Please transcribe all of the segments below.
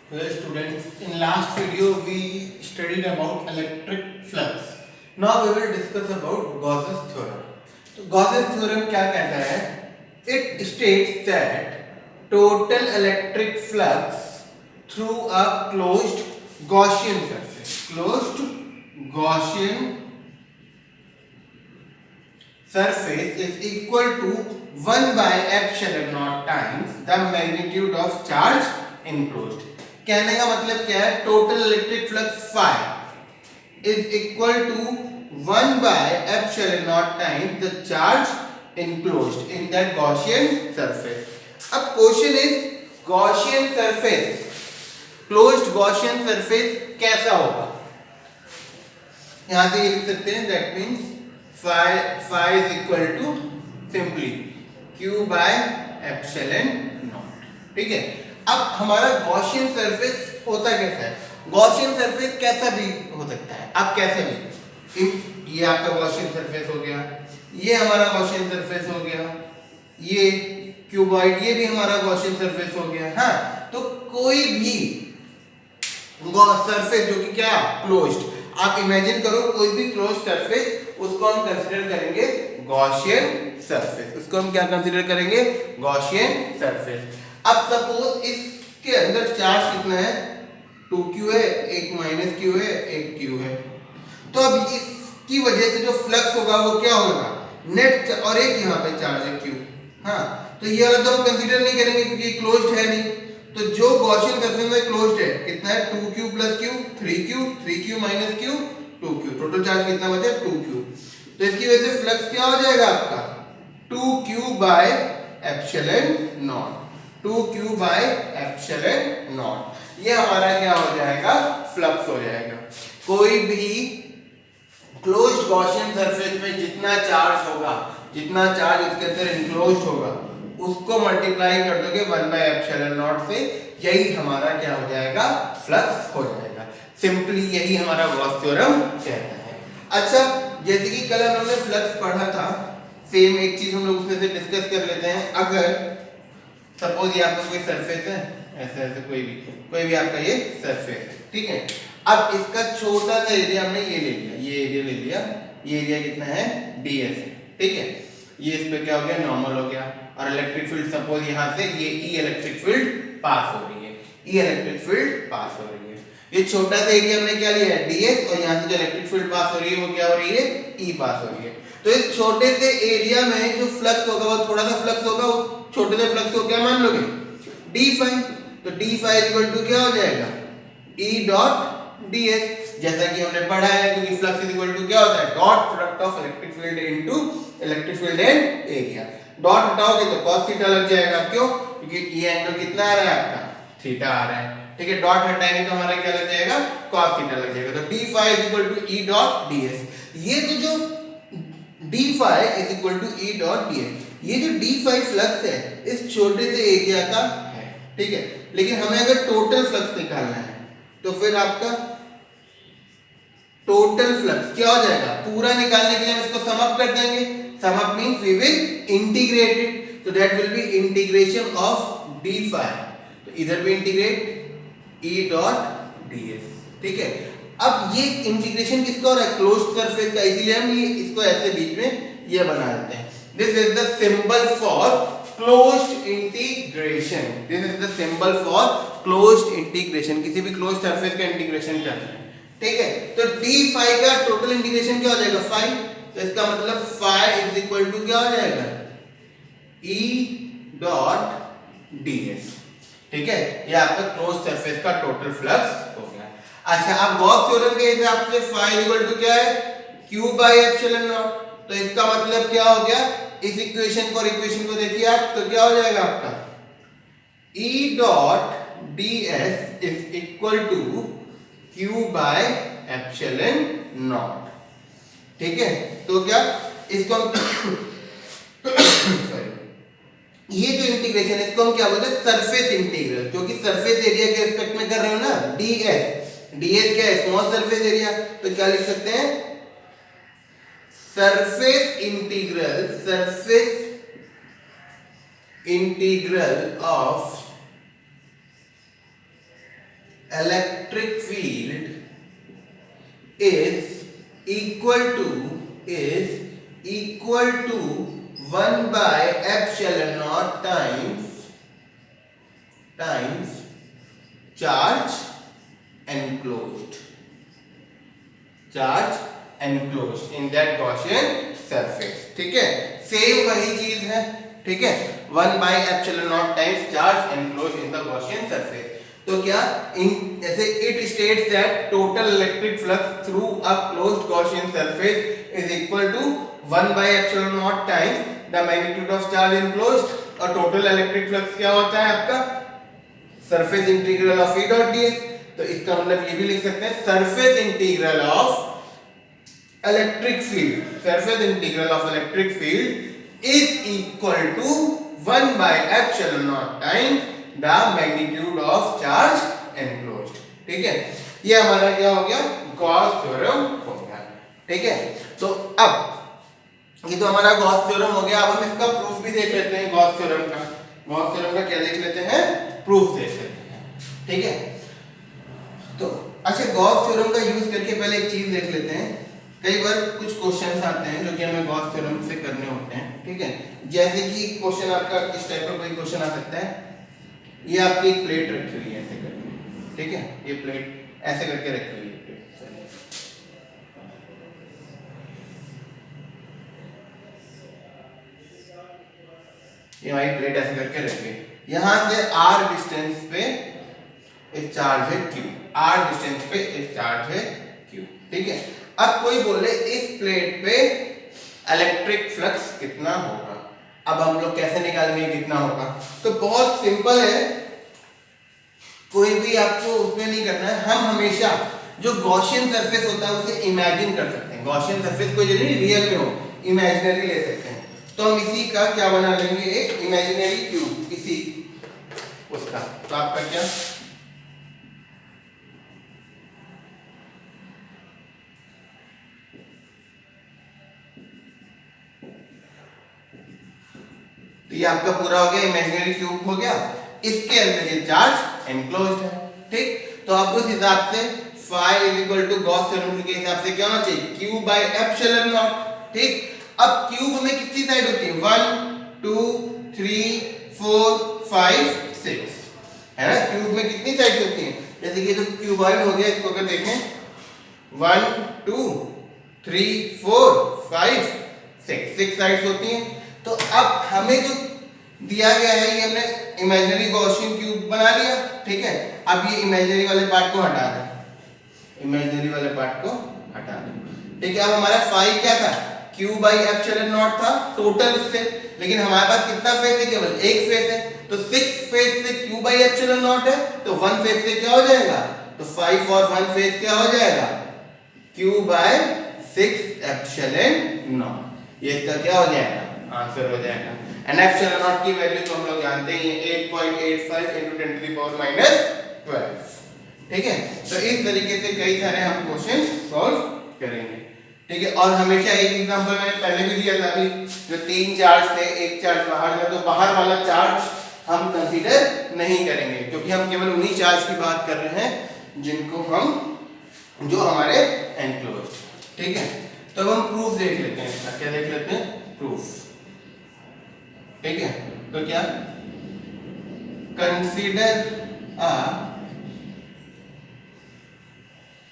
Hello students, in last video we studied about electric flux. Now we will discuss about Gauss's theorem. तो Gauss's theorem क्या कहता है? It states that total electric flux through a closed Gaussian surface. Closed Gaussian surface is equal to 1 by epsilon naught times the magnitude of charge enclosed. कहने का मतलब क्या है? Total electric flux phi is equal to 1 by epsilon naught times the charge enclosed in that Gaussian surface. अब question is Gaussian surface, closed Gaussian surface कैसा होगा? यहां से ये लिख सकते हैं that means phi is equal to simply q by epsilon naught. ठीक है. अब हमारा गॉसियन सरफेस होता कैसा है? गॉसियन सरफेस कैसा भी हो सकता है. अब कैसे भी, ये आपका गॉसियन सरफेस हो गया, ये हमारा गॉसियन सरफेस हो गया, ये क्यूबॉइड, ये भी हमारा गॉसियन सरफेस हो गया. हाँ, तो कोई भी सरफेस जो कि क्या क्लोज्ड, आप इमेजिन करो कोई भी क्लोज्ड सरफेस, उसको हम कंसीडर करेंगे गॉसियन सरफेस. उसको हम क्या कंसीडर करेंगे? Gaussian surface. अब सपोज इसके अंदर चार्ज कितना है? 2q है, एक माइनस q है, एक q है. तो अब इसकी वजह से जो फ्लक्स होगा वो क्या होगा? नेट. और एक यहाँ पे चार्ज है q. हाँ, तो ये वाला तो हम कंसीडर नहीं करेंगे क्योंकि क्लोज्ड है नहीं. तो जो गॉसियन सरफेस में क्लोज्ड है कितना है? 2q plus q 3q, 3q minus q 2q. Total charge कितना बचा? 2q. तो इसकी वजह से फ्लक्स क्या हो जाएगा आपका? 2q bye epsilon not. 2q bye epsilon naught. ये हमारा क्या हो जाएगा? फ्लक्स हो जाएगा. कोई भी क्लोज्ड गॉसियन सरफेस में जितना चार्ज होगा, जितना चार्ज इसके अंदर इनक्लोज्ड होगा, उसको मल्टीप्लाई कर दोगे 1 बाय एप्सिलॉन नॉट से, यही हमारा क्या हो जाएगा? फ्लक्स हो जाएगा. सिंपली यही हमारा गॉस थ्योरम कहता है. अच्छा, जैसे कि कल हम लोगों ने फ्लक्स पढ़ा था, सेम एक चीज हम लोग उसमें से डिस्कस कर लेते हैं. अगर सपोज ये आपका कोई सरफेस है, ऐसे ऐसे कोई भी आपका ये सरफेस है. ठीक है. अब इसका छोटा सा एरिया हमने ये ले लिया, ये एरिया ले लिया. ये एरिया कितना है? ds है. ठीक है. ये इस पे क्या हो गया? नॉर्मल हो गया. और इलेक्ट्रिक फील्ड सपोज यहां से ये ई इलेक्ट्रिक फील्ड पास हो रही है, ई इलेक्ट्रिक फील्ड पास हो रही है. ये छोटा सा एरिया हमने क्या लिया है? ds. और यहां से जो इलेक्ट्रिक फील्ड पास हो रही है वो क्या हो रही है? ई पास हो रही है. तो इस छोटे से एरिया में जो फ्लक्स होगा वो थोड़ा सा फ्लक्स होगा. वो छोटे से फ्लक्स को क्या मान लोगे? d phi. तो d phi इक्वल टू क्या हो जाएगा? E dot ds. जैसा कि हमने पढ़ा है, क्योंकि फ्लक्स इज इक्वल टू क्या होता है? Dot product of electric field into electric field and area. Dot हटाओगे तो cos थीटा लग जाएगा. क्यों? क्योंकि ये एंगल कितना आ रहा है आपका? थीटा आ रहा है. ठीक है. डॉट हटाएंगे तो हमारा क्या लग जाएगा? cos थीटा लग जाएगा. तो d phi is equal to E dot ds. ये तो जो d phi is equal to E dot ds, ये जो d phi फ्लक्स है इस छोटे से एरिया का है. ठीक है. लेकिन हमें अगर टोटल फ्लक्स निकालना है तो फिर आपका टोटल फ्लक्स क्या हो जाएगा? पूरा निकालने के लिए हम इसको सम अप कर देंगे. Sum up means we will integrate it. तो that will be integration of d phi. तो इधर भी इंटीग्रेट E डॉट ds. ठीक है. अब ये इंटीग्रेशन किसका हो रहा है? क्लोज्ड सरफेस का. इसीलिए हम ये इसको ऐसे बीच में ये बना देते हैं. This is the symbol for closed integration. This is the symbol for closed integration. किसी भी क्लोज्ड सरफेस का इंटीग्रेशन करना है. ठीक है. तो d phi का टोटल इंटीग्रेशन क्या हो जाएगा? phi. तो इसका मतलब phi इज इक्वल टू क्या हो जाएगा? E dot ds. ठीक है. ये आपका क्लोज्ड सरफेस का टोटल फ्लक्स हो गया. अच्छा, अब गॉस थ्योरम के हिसाब से phi इक्वल टू क्या है? q by epsilon naught. तो इसका मतलब क्या हो गया? इस इक्वेशन को और इक्वेशन को देखिए आप, तो क्या हो जाएगा आपका? E dot ds is equal to q by epsilon naught. ठीक है. तो क्या इसको सॉरी, ये जो इंटीग्रेशन है इसको हम क्या बोलते हैं? Surface integral. क्योंकि सरफेस एरिया के रिस्पेक्ट में कर रहे हो ना. ds क्या है? Small surface area. तो क्या लिख सकते हैं? Surface integral of electric field is equal to 1 by epsilon naught times charge enclosed in that Gaussian surface. ठीक है, सेम वही चीज है. ठीक है, 1 by epsilon naught times charge enclosed in the Gaussian surface. तो क्या जैसे it states that total electric flux through a closed Gaussian surface is equal to 1 by epsilon naught times the magnitude of charge enclosed. और total electric flux क्या होता है आपका? Surface integral of E dot ds. तो इसका मतलब ये भी लिख सकते हैं surface integral of electric field is equal to 1 by epsilon naught times the magnitude of charge enclosed. ठीक है, ये हमारा क्या हो गया? गॉस थ्योरम हो गया. ठीक है, तो अब ये तो हमारा गॉस थ्योरम हो गया. अब हम इसका प्रूफ भी देख लेते हैं. गॉस थ्योरम का क्या देख लेते हैं? प्रूफ देख लेते हैं. ठीक है, तो अच्छा गॉस थ्योरम का यूज करके पहले एक चीज देख लेते हैं. कई बार कुछ क्वेश्चंस आते हैं जो कि हमें गॉस थ्योरम से करने होते हैं. ठीक है, जैसे कि क्वेश्चन आपका इस टाइप का कोई क्वेश्चन आ सकता है. ये आपकी एक प्लेट रखी हुई है ऐसे करके. ठीक है, ये प्लेट ऐसे करके रखी हुई है. ये हमारी प्लेट ऐसे करके रखी है. यहां से r डिस्टेंस पे एक चार्ज है q. ठीक है, अब कोई बोले इस प्लेट पे इलेक्ट्रिक फ्लक्स कितना होगा. अब हम लोग कैसे निकालेंगे कितना होगा? तो बहुत सिंपल है, कोई भी आपको उसमें नहीं करना है. हम हमेशा जो गॉसियन सरफेस होता है उसे इमेजिन कर सकते हैं. गॉसियन सरफेस कोई जरूरी रियल में हो, इमेजिनरी ले सकते हैं. तो हम इसी का क्या बना लेंगे? एक इमेजिनरी क्यूब इसी उसका. तो आपका क्या तो ये आपका पूरा हो गया, इमेजिनरी क्यूब हो गया. इसके अंदर ये चार्ज एनक्लोज्ड है. ठीक, तो अब उस हिसाब से phi is equal to Gauss theorem के हिसाब से क्या होना चाहिए? q by epsilon naught. ठीक, अब क्यूब में कितनी साइड होती है? 1 2 3 4 5 6 है ना. क्यूब में कितनी साइड होती है? जैसे कि तो क्यूबॉइड हो गया, इसको अगर देखें 1 2 3 4 5 6 साइड्स होती हैं. तो अब हमें जो दिया गया है ये हमने इमेजिनरी गॉसियन क्यूब बना लिया. ठीक है, अब ये इमेजिनरी वाले पार्ट को हटा दें. ठीक है, अब हमारा फाई क्या था? q बाई एप्सिलॉन नॉट था टोटल उससे. लेकिन हमारे पास कितना फेज है? केवल एक फेज है. तो 6 फेज से q बाई एप्सिलॉन नॉट है, तो 1 फेज से क्या हो जाएगा? तो 5 और 1 फेज क्या हो जाएगा? q by 6 epsilon naught. ये इसका क्या हो जाएगा? आंसर हो जाएगा. एंड एप्सिलॉन नॉट की वैल्यू तो हम लोग जानते ही हैं 8.85 × 10⁻12. ठीक है, तो इस तरीके से कई सारे हम क्वेश्चन सॉल्व करेंगे. ठीक है, और हमेशा एक एग्जांपल मैंने पहले भी दिया था. अभी जो 3 चार्ज थे, एक चार्ज बाहर था, तो बाहर वाला चार्ज हम कंसीडर नहीं करेंगे क्योंकि हम केवल उन्हीं चार्ज की बात कर रहे हैं जिनको हम जो हमारे एनक्लोज्ड. ठीक है, तो अब हम प्रूफ देख लेते हैं. इसका क्या देख लेते हैं? प्रूफ. ठीक है, तो क्या consider a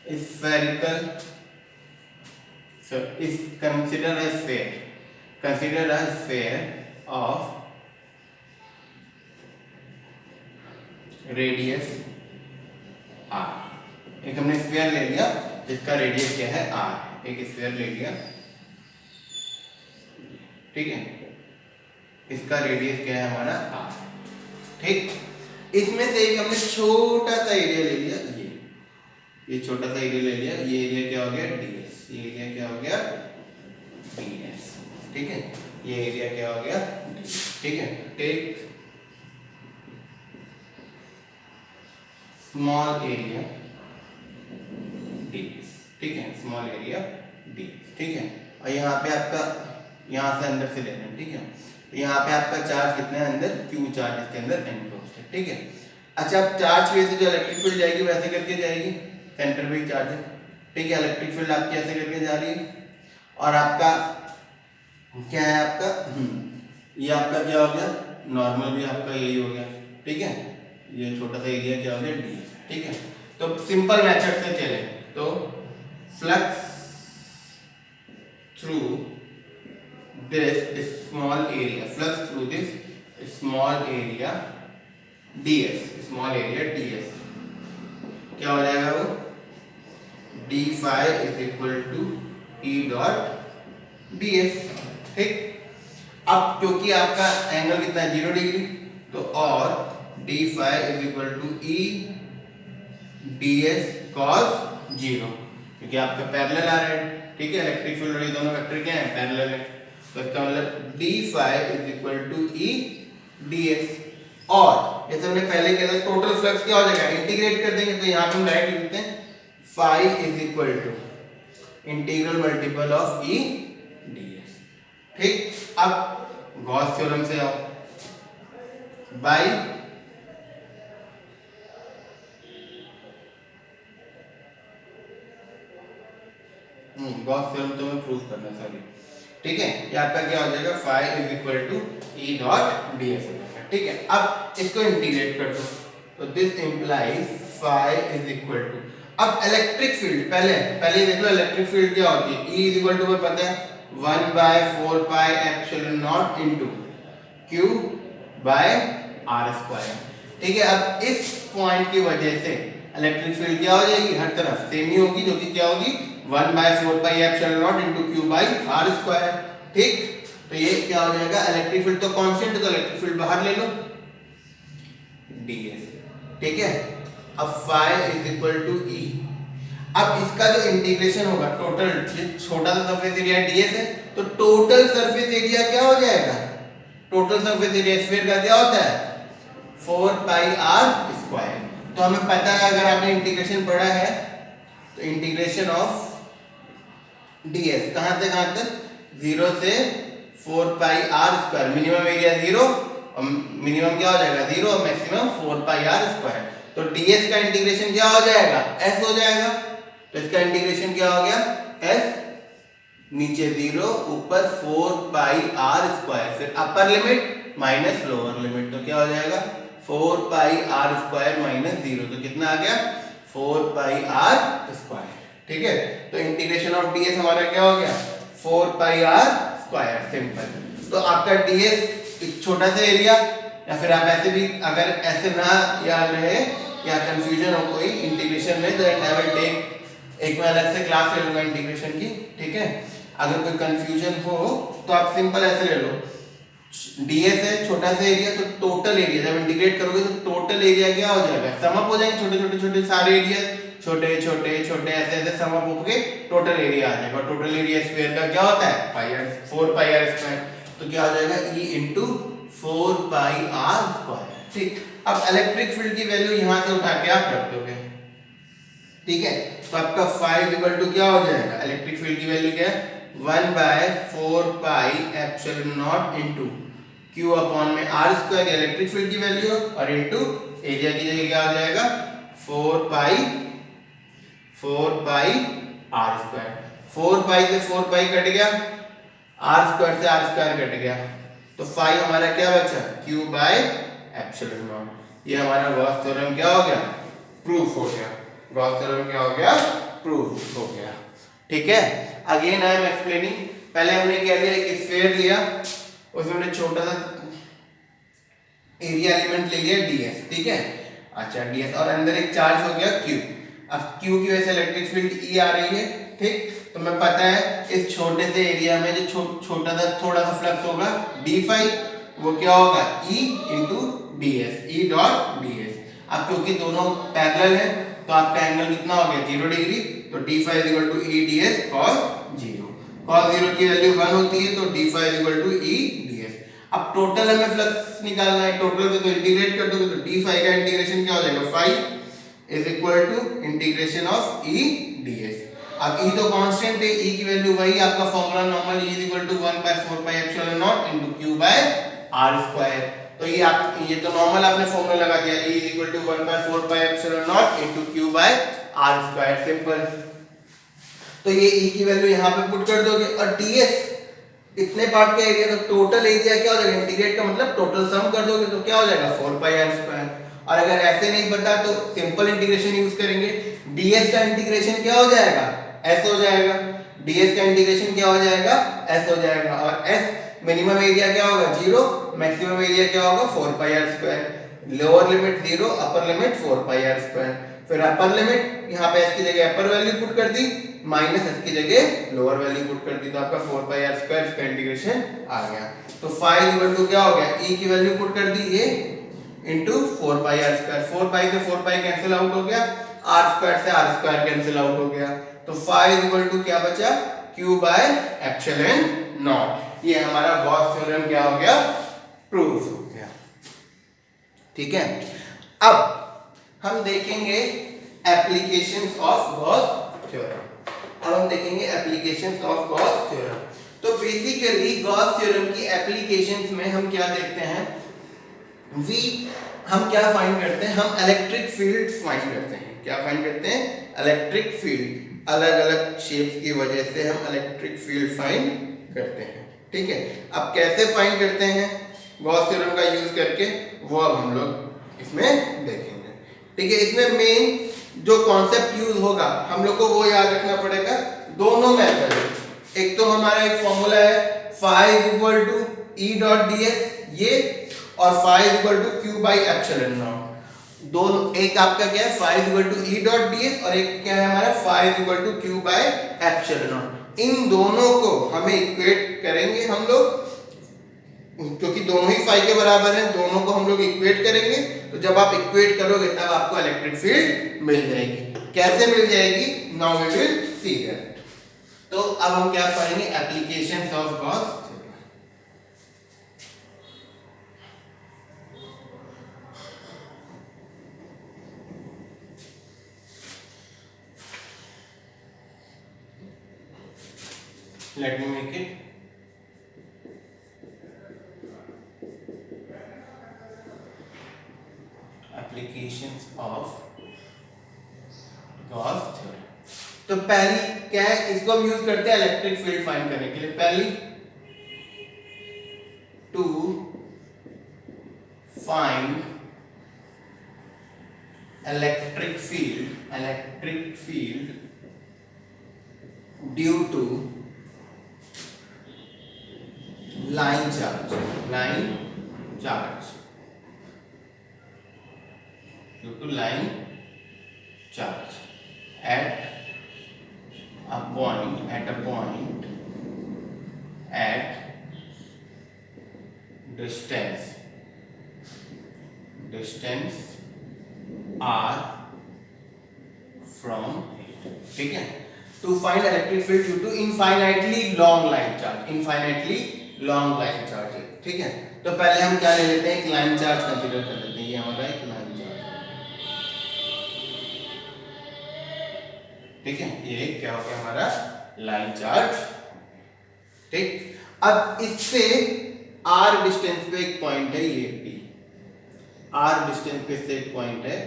spherical so is consider a sphere of radius r. एक हमने स्फीयर ले लिया जिसका रेडियस क्या है? r. एक स्फीयर ले लिया. ठीक है, इसका रेडियस क्या है हमारा? r. ठीक, इसमें से एक हमने छोटा सा एरिया ले लिया. ये छोटा सा एरिया ले लिया. ये एरिया क्या हो गया? ds. ये एरिया क्या हो गया? ds. ठीक है, ये एरिया क्या हो गया? ds. ठीक है, टेक स्मॉल एरिया ds. ठीक है, स्मॉल एरिया ds. ठीक है, और यहाँ पे आपका यहाँ से अंदर से लेना है. ठीक है, यहाँ पे आपका चार्ज कितना है? अंदर q चार्ज इसके अंदर एनक्लोज्ड है. ठीक है, अच्छा, अब चार्ज की वजह से जो इलेक्ट्रिक फील्ड जाएगी वैसे करके जाएगी, सेंटर पे चार्ज है, ठीक है। इलेक्ट्रिक फील्ड आपकी ऐसे करके जा रही है और आपका क्या है, आपका ये आपका क्या हो गया, नॉर्मल भी आपका यही हो गया, ठीक है। ये छोटा सा एरिया क्या हो गया, डी, ठीक है। तो सिंपल मेथड से चले तो flux through this small area, flux through this small area ds, small area ds क्या हो जाएगा, वो d phi is equal to E dot ds, ठीक। अब क्योंकि आपका एंगल कितना है, 0 डिग्री, तो और d phi is equal to E ds cos 0, क्योंकि आपका पैरेलल आ रहा है, ठीक है। इलेक्ट्रिक फील्ड और ये दोनों वेक्टर क्या है, पैरेलल है, तो इसका मतलब d phi is equal to E ds। और जैसे हमने पहले किया था, टोटल फ्लक्स क्या हो जाएगा, इंटीग्रेट कर देंगे, तो यहाँ पे हम डायरेक्ट लिखते हैं phi is equal to integral multiple of E ds, ठीक। अब गॉस थ्योरम से आओ, बाई गॉस थ्योरम तो मैं प्रूव करना, सॉरी, ठीक है। ये आपका क्या हो जाएगा, phi is equal to E dot ds हो जाएगा, ठीक है। अब इसको इंटीग्रेट कर दो, तो this implies phi is equal to, अब इलेक्ट्रिक फील्ड पहले देख लो, इलेक्ट्रिक फील्ड क्या होती है, E इज इक्वल टू पता है 1/4 pi epsilon naught into Q by R square, ठीक है। अब इस पॉइंट की वजह से इलेक्ट्रिक फील्ड क्या हो जाएगी, हर तरफ सेम ही होगी, जो कि क्या होगी 1/4 pi epsilon naught into Q by R square, ठीक। तो ये क्या हो जाएगा, इलेक्ट्रिक फील्ड तो कांस्टेंट है, तो इलेक्ट्रिक फील्ड बाहर ले लो ds, ठीक है। अब phi is equal to E, अब इसका जो इंटीग्रेशन होगा टोटल, ये छोटा सा सरफेस एरिया ds है, तो टोटल सरफेस एरिया क्या हो जाएगा, टोटल सरफेस एरिया स्फीयर का क्या होता है 4 पाई r स्क्वायर। तो हमें पता है, अगर आपने इंटीग्रेशन पढ़ा है, तो इंटीग्रेशन ऑफ ds कहां से कहां तक, 0 से 4 pi r square, minimum area 0 और मिनिमम क्या हो जाएगा 0 और मैक्सिमम 4 पाई r स्क्वायर। तो ds का इंटीग्रेशन क्या हो जाएगा, s हो जाएगा, तो इसका इंटीग्रेशन क्या हो गया s, नीचे 0 ऊपर 4 पाई r स्क्वायर, फिर upper limit minus lower limit, तो क्या हो जाएगा 4 पाई r स्क्वायर माइनस 0, तो कितना आ गया 4 पाई r स्क्वायर, ठीक है। तो इंटीग्रेशन ऑफ ds हमारा क्या हो गया 4 पाई r स्क्वायर, सिंपल। तो आपका ds एक छोटा सा एरिया, या फिर आप ऐसे भी अगर ऐसे ना याद रहे या कंफ्यूजन हो कोई इंटीग्रेशन में, तो आई विल टेक एक मैं अलग से क्लास ले लूंगा इंटीग्रेशन की, ठीक है। अगर कोई कंफ्यूजन हो तो आप सिंपल ऐसे ले लो, ds है छोटा सा एरिया, तो टोटल एरिया जब इंटीग्रेट करोगे तो टोटल एरिया क्या हो जाएगा, सम अप हो जाएंगे छोटे छोटे छोटे सारे एरिया, छोटे छोटे छोटे ऐसे ऐसे सम अप होके टोटल एरिया आ जाएगा। टोटल एरिया स्क्वायर का क्या होता है पाई r, 4 पाई r स्क्वायर, तो क्या हो जाएगा E into 4 pi r square, ठीक। अब इलेक्ट्रिक फील्ड की वैल्यू यहां से उठा के आप रख दोगे, ठीक है। तो आपका phi इक्वल टू क्या हो जाएगा, इलेक्ट्रिक फील्ड की वैल्यू क्या है 1/4 pi epsilon naught into Q upon में r स्क्वायर, इलेक्ट्रिक फील्ड की वैल्यू, और इनटू एरिया की जगह क्या हो जाएगा 4 पाई r स्क्वायर, 4 पाई से 4 पाई कट गया, r स्क्वायर से r स्क्वायर कट गया, तो phi हमारा क्या बचा Q बाय एप्सिलॉन नॉट। ये हमारा गॉस थ्योरम क्या हो गया, प्रूफ हो गया, गॉस थ्योरम क्या हो गया, प्रूफ हो गया, ठीक है। अगेन आई एम एक्सप्लेनिंग, पहले हमने क्या लिया, एक स्फीयर लिया, उसमें हमने छोटा सा एरिया एलिमेंट ले लिया ds, ठीक है। अच्छा ds और अंदर एक चार्ज हो गया q, अब q की वजह से इलेक्ट्रिक फील्ड E आ रही है, ठीक। तो मैं पता है इस छोटे से एरिया में जो छोटा सा थोड़ा सा फ्लक्स होगा d phi, वो क्या होगा E into ds, E dot ds। अब क्योंकि दोनों पैरेलल है तो आपका एंगल कितना हो गया 0 डिग्री, तो d phi is equal to E ds cos 0, cos 0 की वैल्यू 1 होती है, तो d phi is equal to E ds। अब टोटल हमें फ्लक्स निकालना है, टोटल से तो इंटीग्रेट कर दोगे, तो d phi का इंटीग्रेशन क्या हो जाएगा phi is equal to integration of E ds। अब E तो कांस्टेंट है, E की वैल्यू वही आपका formula normal E is equal to 1/4 pi epsilon naught into Q by R square, तो ये तो नॉर्मल आपने फॉर्मूला लगा दिया, E is equal to 1/4 pi epsilon naught into Q by R square, simple. तो ये E की वैल्यू यहाँ पे पुट कर दोगे और ds इतने पार्ट का एरिया, तो टोटल एरिया क्या हो जाएगा, इंटीग्रेट का मतलब टोटल सम कर दोगे तो क्या हो जाएगा 4 पाई R स्क्वायर। और अगर ऐसे नहीं पता तो सिंपल इंटीग्रेशन यूज करेंगे, ds का इंटीग्रेशन क्या हो जाएगा s हो जाएगा, ds का इंटीग्रेशन क्या हो जाएगा s हो जाएगा, और s मिनिमम एरिया क्या होगा 0, मैक्सिमम एरिया क्या होगा 4 pi R square, lower limit 0, upper limit 4 pi R square. फिर अपर लिमिट यहाँ पे s की जगह अपर वैल्यू पुट कर दी, माइनस s की जगह लोअर वैल्यू पुट कर दी, तो आपका 4 पाई R स्क्वायर इसका इंटीग्रेशन आ गया। तो phi इक्वल टू क्या हो गया, e की वैल्यू पुट कर दी ये इनटू 4 पाई R स्क्वायर, 4 पाई से 4 पाई कैंसिल आउट हो गया, R स्क्वायर से R स्क्वायर कैंसिल आउट हो गया, तो phi इक्वल टू क्या बचा Q बाय एप्सिलॉन नॉट। ये हमारा गॉस थ्योरम क्या हो गया, प्रूव हो गया। ठीक है, अब हम देखेंगे एप्लीकेशंस ऑफ गॉस थ्योरम। अब हम देखेंगे एप्लीकेशंस ऑफ गॉस थ्योरम। तो बेसिकली गॉस थ्योरम की एप्लीकेशंस में हम क्या देखते हैं, हम क्या फाइंड करते हैं, हम इलेक्ट्रिक फील्ड फाइंड करते हैं। क्या फाइंड करते हैं, इलेक्ट्रिक फील्ड, अलग अलग शेप्स की वजह से हम इलेक्ट्रिक फील्ड फाइंड करते हैं। ठीक है, अब कैसे फाइंड करते हैं गॉस थ्योरम का यूज करके, वो अब हम लोग इसमें देखेंगे। ठीक है, इसमें मेन जो कॉन्सेप्ट यूज होगा हम लोग को वो याद रखना पड़ेगा, दोनों मेथड। एक तो हमारा एक फॉर्मूला है phi equal to E dot ds ये, और phi equal to Q by epsilon naught. दोनों, एक आपका क्या है phi equal to E dot ds और एक क्या है हमारा phi equal to Q by epsilon naught. इन दोनों को हमें इक्वेट करेंगे हम लोग, क्योंकि दोनों ही phi के बराबर हैं, दोनों को हम लोग इक्वेट करेंगे। तो जब आप इक्वेट करोगे तब आपको इलेक्ट्रिक फील्ड मिल जाएगी। कैसे मिल जाएगी, now we will see that. तो अब हम क्या पढ़ेंगे, applications of Gauss theorem. Let me make it. Applications of Gauss theorem. तो पहली क्या है, इसको हम यूज करते हैं इलेक्ट्रिक फील्ड फाइंड करने के लिए। पहली, to find electric field due to line charge due to line charge at a point at distance r from it। ठीक है, to find electric field due to infinitely long line charge। ठीक है, तो पहले हम क्या ले लेते हैं, एक लाइन चार्ज कंसीडर कर लेते हैं। ये हमारा एक लाइन चार्ज, ठीक है, ये क्या हो गया हमारा लाइन चार्ज। ठीक, अब इससे r डिस्टेंस पे एक पॉइंट है ये P, r डिस्टेंस पे से एक पॉइंट है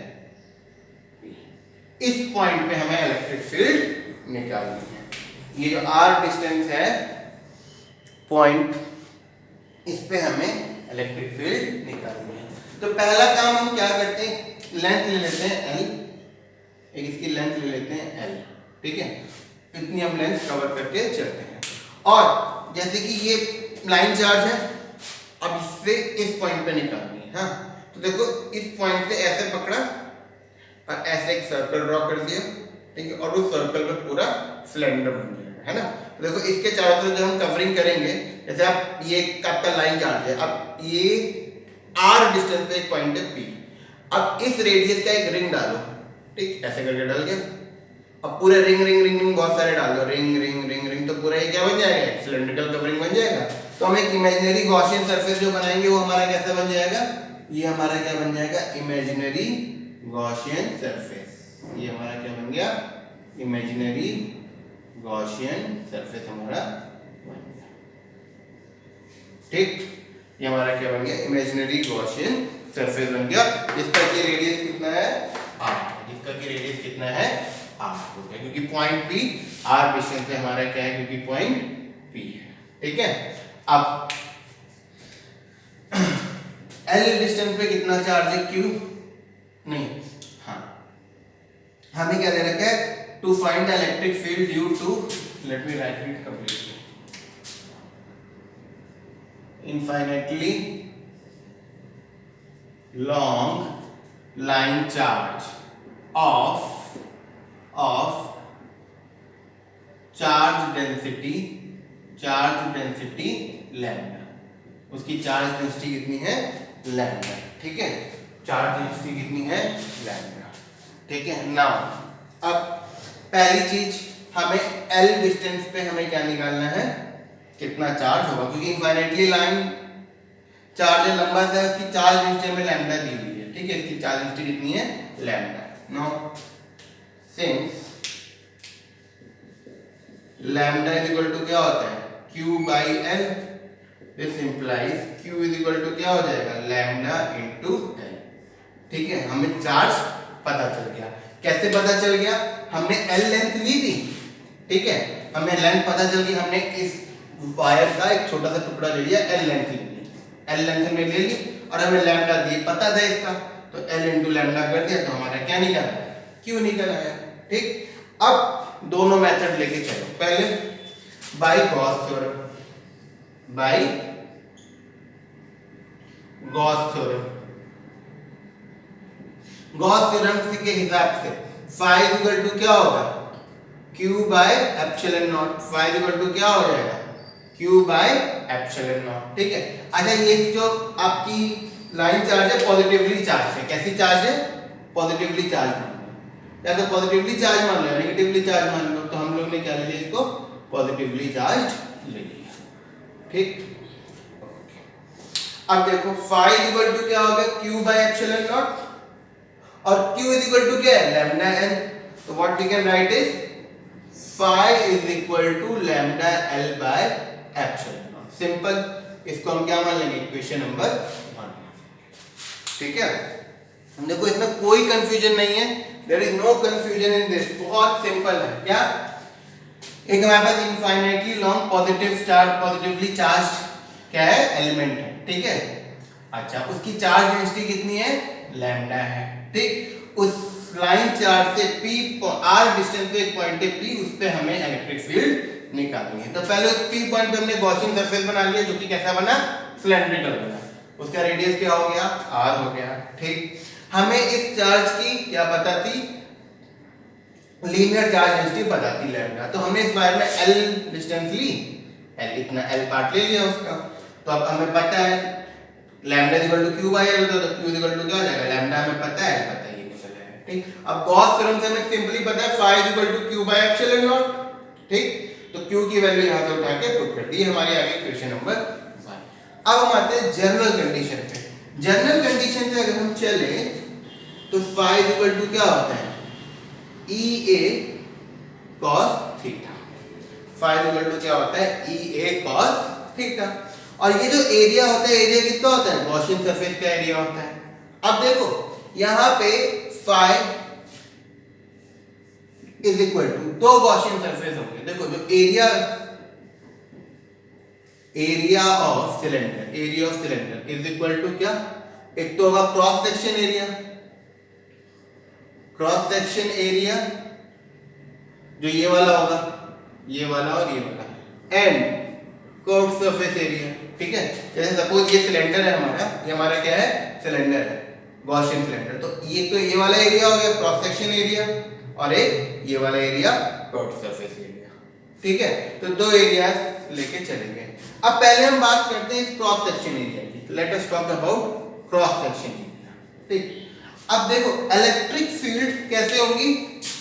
P। इस पॉइंट पे हमें इलेक्ट्रिक फील्ड निकालनी है। ये जो r डिस्टेंस है पॉइंट, इस पे हमें इलेक्ट्रिक फील्ड निकालनी है। तो पहला काम हम क्या करते हैं, लेंथ ले लेते हैं L, एक इसकी लेंथ ले लेते हैं L। ठीक है, इतनी हम लेंथ कवर करके चलते हैं। और जैसे कि ये लाइन चार्ज है, अब इससे इस पॉइंट पे निकालनी है। हाँ, तो देखो इस पॉइंट से ऐसे पकड़ा और ऐसे एक सर्कल ड्रॉ कर दिया। ठीक है, और उस सर्कल पे पूरा सिलेंडर बन जाएगा, है ना। तो देखो इसके चारों तरफ जब हम कवरिंग करेंगे, जैसे आप ये आपका लाइन चार्ज है, अब ये r डिस्टेंस पे एक पॉइंट है P, अब इस रेडियस का एक रिंग डालो। ठीक, ऐसे करके डाल गया। अब पूरे रिंग बहुत सारे डाल दो, रिंग, तो पूरा ये क्या बन जाएगा, एक सिलेंड्रिकल कवरिंग बन जाएगा। तो हम एक इमेजिनरी गॉसियन सरफेस जो बनाएंगे वो हमारा कैसा बन जाएगा, ये हमारा क्या बन जाएगा, इमेजिनरी गॉसियन सरफेस। ये हमारा क्या बन गया, इमेजिनरी गॉसियन सरफेस हमारा बन गया। ठीक, ये हमारा क्या बन गया, इमेजिनरी गॉसियन सरफेस बन गया, जिसका की रेडियस कितना है r, जिसका की रेडियस कितना है r हो गया, क्योंकि पॉइंट P r डिस्टेंस पे हमारा क्या है, क्योंकि पॉइंट P है। ठीक है, अब L डिस्टेंस पे कितना चार्ज है, Q नहीं, हाँ हमें क्या दे रखा है, to find the electric field due to, let me write it completely, infinitely long line charge of charge density lambda, उसकी चार्ज डेंसिटी कितनी है लैम्डा। ठीक है, चार्ज डेंसिटी कितनी है लैम्डा। ठीक है, नाउ अब पहली चीज हमें L डिस्टेंस पे हमें क्या निकालना है, कितना चार्ज होगा, क्योंकि इनफाइनाइटली लाइन चार्ज है, लंबा सा, उसकी चार्ज डेंसिटी में लैम्डा दी हुई है। ठीक है, इसकी चार्ज डेंसिटी कितनी है lambda. Now since lambda is equal to क्या होता है, Q by L, this implies Q is equal to क्या हो जाएगा, लैम्डा इनटू L। ठीक है, हमें चार्ज पता चल गया। कैसे पता चल गया, हमने L लेंथ ली थी। ठीक है, हमें लेंथ पता चल गई, हमने इस वायर का एक छोटा सा टुकड़ा ले लिया, L लेंथ ले ली, L लेंथ हमने ले ली और हमें लैम्डा दिए पता था इसका, तो L इंटू लैम्डा कर दिया, तो हमारा क्या निकला है, Q निकला है। ठीक, अब दोनों मेथड लेके चलो, पहले by Gauss theorem, by Gauss theorem, Gauss theorem के हिसाब से फाई इक्वल टू क्या होगा, Q by epsilon naught, phi equal to क्या हो जाएगा, Q बाय एप्सिलॉन नॉट। ठीक है, अच्छा ये जो आपकी लाइन चार्ज है पॉजिटिवली चार्ज है, कैसी चार्ज है, पॉजिटिवली चार्ज मान लो, या तो पॉजिटिवली चार्ज मान लो, नेगेटिवली चार्ज मान लो, तो हम लोग ने क्या ले लिया, इसको पॉजिटिवली चार्ज ले लिया। ठीक, अब देखो फाई इक्वल टू क्या होगा, Q बाय एप्सिलॉन नॉट, और Q इज इक्वल टू क्या है, लैम्डा n, तो what we can write is phi is equal to lambda L by epsilon naught. Simple, इसको हम क्या मान लेंगे, इक्वेशन नंबर 1। ठीक है, देखो इसमें कोई कंफ्यूजन नहीं है, there is no confusion in this, बहुत सिंपल है। क्या, एक हमारे पास infinitely long positive charge, positively charge क्या है, एलिमेंट है। ठीक है, अच्छा उसकी चार्ज डेंसिटी कितनी है, लैम्डा है। ठीक, उस लाइन चार्ज से P r डिस्टेंस पे एक पॉइंट है P, उस पे हमें इलेक्ट्रिक फील्ड निकालनी है। तो पहले उस P पॉइंट पे हमने गॉसियन सरफेस बना लिया, जो कि कैसा बना, सिलेंड्रिकल बना, उसका रेडियस क्या हो गया, r हो गया। ठीक, हमें इस चार्ज की क्या पता थी, लीनियर चार्ज डेंसिटी पता थी लैम्डा, तो हमने इस वायर में L डिस्टेंस ली, L इतना L पार्ट ले लिया उसका, तो अब हमें पता है lambda equal to Q by L होता है, तो Q इक्वल टू क्या हो जाएगा, लैम्डा हमें पता है, पता है ये निकल आएगा। ठीक, अब गॉस थ्योरम से हमें सिंपली पता है phi equal to Q by epsilon naught. ठीक, तो Q की वैल्यू यहां से उठा के पुट कर दी, हमारी आ गई क्वेश्चन नंबर 1। अब हम आते हैं जनरल कंडीशन पे। जनरल कंडीशन से अगर हम चले तो फाई इक्वल टू क्या होता है, EA cos theta, phi equal to क्या होता है, EA cos थीटा। और ये जो एरिया होता है, एरिया किसका होता है, गॉसियन सरफेस का एरिया होता है। अब देखो यहां पे फाई इज इक्वल टू दो गॉसियन सरफेस होंगे। देखो जो area of cylinder is equal to क्या, एक तो होगा क्रॉस सेक्शन एरिया, जो ये वाला होगा, ये वाला और ये वाला, एंड कर्व सरफेस एरिया। ठीक है, जैसे सपोज ये सिलेंडर है हमारा, ये हमारा क्या है, सिलेंडर है, गॉसियन सिलेंडर, तो ये वाला एरिया हो गया क्रॉस सेक्शन एरिया, और एक ये वाला एरिया कर्व सरफेस एरिया। ठीक है, तो दो एरिया लेके चलेंगे। अब पहले हम बात करते हैं इस क्रॉस सेक्शन एरिया की, let us talk about cross section area. ठीक, अब देखो इलेक्ट्रिक फील्ड कैसे होंगी,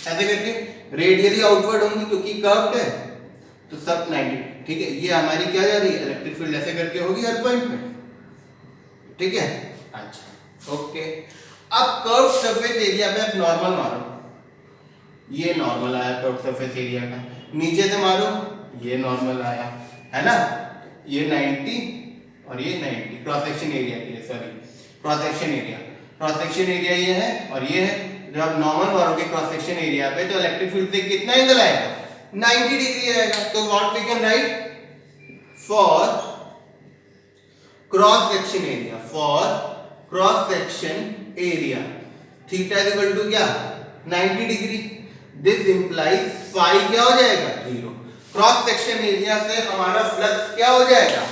ऐसे करके रेडियली आउटवर्ड होंगी, क्योंकि कर्व्ड है तो सब 90। ठीक है, ये हमारी क्या जा रही है, इलेक्ट्रिक फील्ड ऐसे करके होगी हर पॉइंट पे। ठीक है, अच्छा ओके। अब कर्व सरफेस एरिया पे आप नॉर्मल मारो, ये नॉर्मल आया कर्व सरफेस एरिया का, नीचे से मारो ये नॉर्मल आया, है ना, ये 90 और ये 90 क्रॉस सेक्शन एरिया के लिए, सॉरी क्रॉस सेक्शन एरिया ये है और ये है। जब आप नॉर्मल मारोगे क्रॉस सेक्शन एरिया पे तो इलेक्ट्रिक फील्ड से कितना एंगल आएगा, 90 डिग्री आएगा। तो what we can write for cross section area theta is equal to क्या 90 डिग्री। दिस इंप्लाइज फाई क्या हो जाएगा 0। क्रॉस सेक्शन एरिया से हमारा फ्लक्स क्या हो जाएगा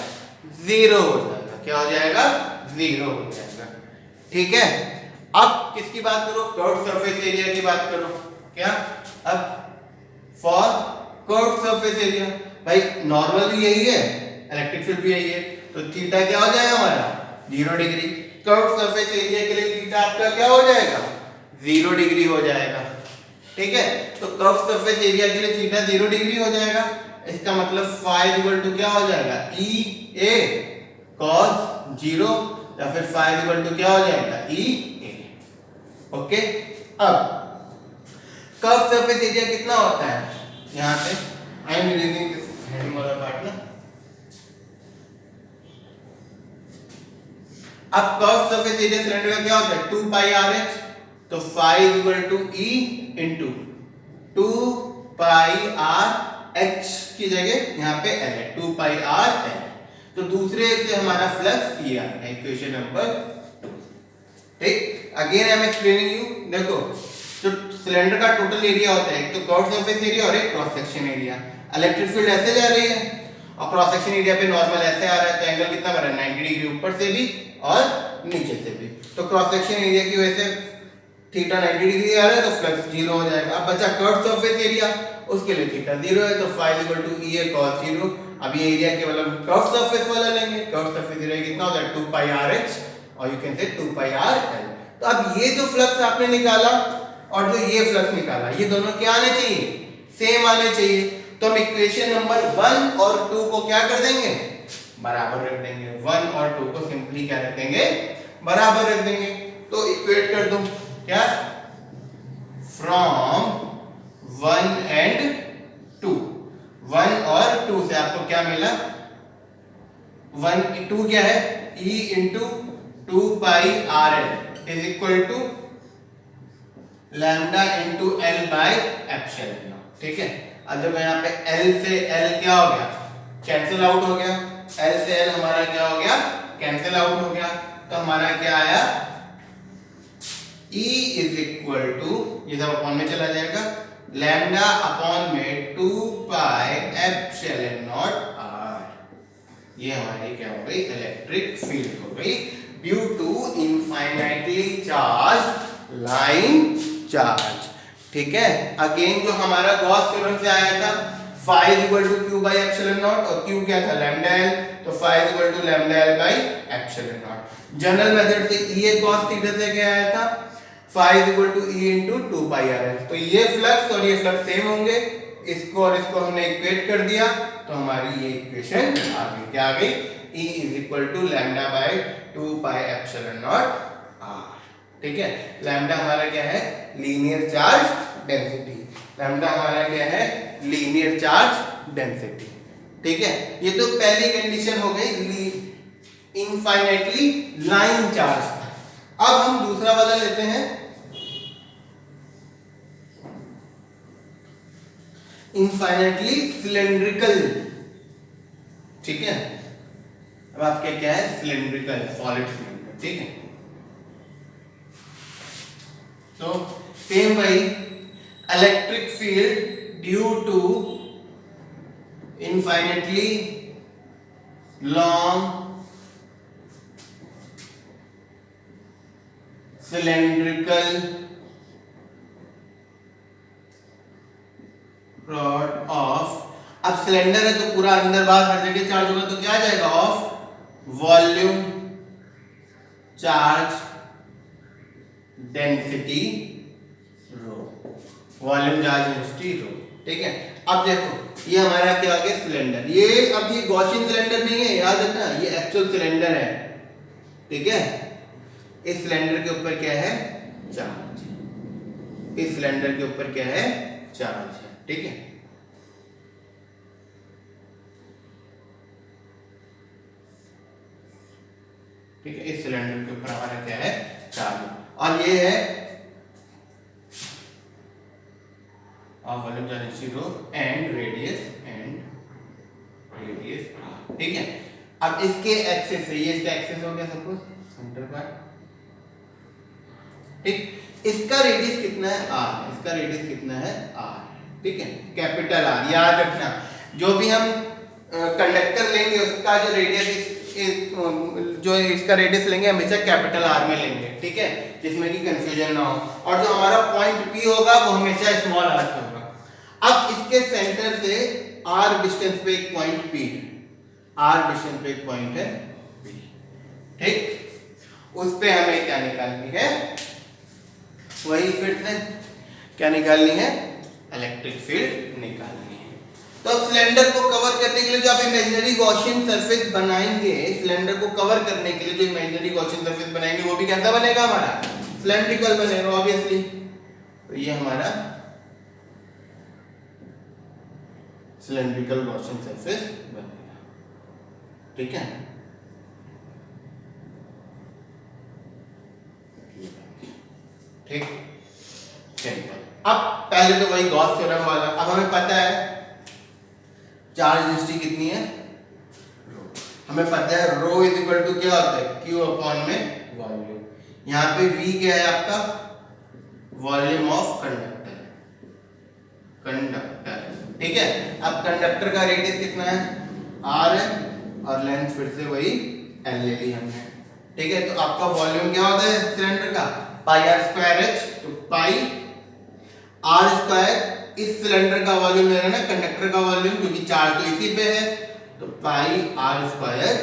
0 हो जाएगा। क्या हो जाएगा 0 हो जाएगा। ठीक है, अब किसकी बात करो, कर्व सरफेस एरिया की बात करो। क्या अब फॉर कर्व सरफेस एरिया, भाई नॉर्मल भी यही है, इलेक्ट्रिक फील्ड भी यही है, तो थीटा क्या हो जाएगा हमारा 0 डिग्री। कर्व सरफेस एरिया के लिए थीटा आपका क्या हो जाएगा 0 डिग्री हो जाएगा। ठीक है, तो कर्व सरफेस एरिया के लिए थीटा 0 डिग्री हो जाएगा। इसका मतलब फाई इक्वल टू क्या हो जाएगा ई ए cos 0 या फिर फाई इक्वल टू क्या हो जाएगा ई ए। ओके, अब कर्व सरफेस एरिया कितना होता है, यहां पे I am using this heading वाला पार्ट ना। अब कर्व सरफेस एरिया सिलेंडर का क्या होता है 2 पाई आर एच, तो phi equal to E into 2 pi R H की जगह यहाँ पे एल है 2 पाई आर एल। तो दूसरे से हमारा फ्लक्स ये आता है इक्वेशन नंबर 2। ठीक, again I am explaining you. देखो तो सिलेंडर का टोटल एरिया होता है एक तो कर्व सरफेस एरिया और एक cross section area. Electric field ऐसे जा रही है और क्रॉस सेक्शन एरिया पे नॉर्मल ऐसे आ रहा है, तो एंगल कितना बन रहा है 90 डिग्री ऊपर से भी और नीचे से भी। तो क्रॉस सेक्शन एरिया की वजह से थीटा 90 डिग्री आ रहा है, तो फ्लक्स 0 हो जाएगा। अब बचा कर्व सरफेस एरिया, उसके लिए थीटा 0 है, तो phi equal to E A cos 0। अब ये एरिया केवल हम कर्व सरफेस वाला लेंगे। कर्व सरफेस एरिया कितना होता है 2 पाई आर एच और you can say 2 pi R L. तो अब ये जो फ्लक्स आपने निकाला और जो ये फ्लक्स निकाला, ये दोनों क्या आने चाहिए सेम आने चाहिए। तो हम इक्वेशन नंबर 1 और 2 को क्या कर देंगे बराबर रख देंगे। 1 और 2 को सिंपली क्या रख देंगे बराबर रख देंगे। तो इक्वेट कर दो क्या फ्रॉम 1 एंड 2, 1 और 2 से आपको क्या मिला 1 2 क्या है E into 2 pi R L is equal to lambda into L by epsilon. ठीक है, अब देखो यहाँ पे L से L क्या हो गया कैंसिल आउट हो गया, L से L हमारा क्या हो गया कैंसिल आउट हो गया। तो हमारा क्या आया E इज इक्वल टू ये सब अपॉन में चला जाएगा लैम्डा अपॉन में 2 पाई एप्सिलॉन नॉट r। ये हमारी क्या हो गई इलेक्ट्रिक फील्ड हो गई due to infinitely charge line charge. ठीक है, अगेन जो हमारा गॉस थ्योरम से आया था phi equal to q by epsilon naught और q क्या था लैम्डा l, तो phi equal to lambda l by epsilon naught. General method से e a cos थीटा से क्या आया था phi equal to e into 2 pi r l। तो ये फ्लक्स और ये फ्लक्स सेम होंगे, इसको और इसको हमने इक्वेट कर दिया तो हमारी ये इक्वेशन आ गई। क्या आ गई E is equal to lambda by 2 pi epsilon naught r। ठीक है, लैम्डा हमारा क्या है लीनियर चार्ज डेंसिटी। लैम्डा हमारा क्या है लीनियर चार्ज डेंसिटी। ठीक है, ये तो पहली कंडीशन हो गई इनफाइनाइटली लाइन चार्ज। अब हम दूसरा वाला लेते हैं इनफाइनाइटली सिलेंड्रिकल। ठीक है, अब आपके क्या है सिलेंड्रिकल सॉलिड सिलेंडर। ठीक है, तो सेम वही electric field due to infinitely long cylindrical rod of. अब सिलेंडर है तो पूरा अंदर बाहर हर जगह चार्ज होगा, तो क्या आ जाएगा of volume charge density rho, volume charge density rho. ठीक है, अब देखो ये हमारा क्या आ गया सिलेंडर। ये अब ये गॉसियन सिलेंडर नहीं है, याद रखना ये एक्चुअल सिलेंडर है। ठीक है, इस सिलेंडर के ऊपर क्या है चार्ज, इस सिलेंडर के ऊपर क्या है चार्ज है। ठीक है, ठीक है, इस सिलेंडर के ऊपर हमारा क्या है, चार्ज, और ये है volume charge 0 and radius r, ठीक है। अब इसके एक्सेस से, ये इसका एक्सेस हो गया सपोज सेंटर का, ठीक। इसका रेडियस कितना है, r, इसका रेडियस कितना है, r, ठीक है, कैपिटल R। याद रखना, जो भी हम कंडक्टर लेंगे उसका जो रेडियस जो इसका रेडियस लेंगे हमेशा कैपिटल R में लेंगे, ठीक है, जिसमें कि कंफ्यूजन ना हो। और जो हमारा पॉइंट P होगा वो हमेशा स्मॉल r से होगा। अब इसके सेंटर से r डिस्टेंस पे एक पॉइंट P है, r डिस्टेंस पे एक पॉइंट है P, ठीक। उस पे हमें क्या निकालनी है, वही फिर से क्या निकालनी है, इलेक्ट्रिक फील्ड निकालनी है। तो अब सिलेंडर को कवर करने के लिए जो आप इमेजिनरी गॉसियन सरफेस बनाएंगे, सिलेंडर को कवर करने के लिए जो इमेजिनरी गॉसियन सरफेस बनाएंगे वो भी कैसा बनेगा, हमारा सिलेंड्रिकल बनेगा ऑब्वियसली। तो ये हमारा सिलेंड्रिकल गॉसियन सरफेस बनेगा, ठीक है। ठीक, सिंपल। अब पहले तो वही गॉस थ्योरम वाला, अब हमें पता है चार्ज डेंसिटी कितनी है, रो। हमें पता है रो इज इक्वल टू क्या होता है, क्यू अपॉन में वॉल्यूम। यहाँ पे वी क्या है आपका, वॉल्यूम ऑफ कंडक्टर, ठीक है। अब कंडक्टर का रेडियस कितना है, r है, और लेंथ फिर से वही l ले ली हमने, ठीक है। तो आपका वॉल्यूम क्या होता है सिलेंडर का, पाई r स्क्वायर h, तो पाई r स्क्वायर, इस सिलेंडर का वॉल्यूम ले रहे हैं ना, कंडक्टर का वॉल्यूम, क्योंकि चार्ज तो इसी पे है, तो पाई r स्क्वायर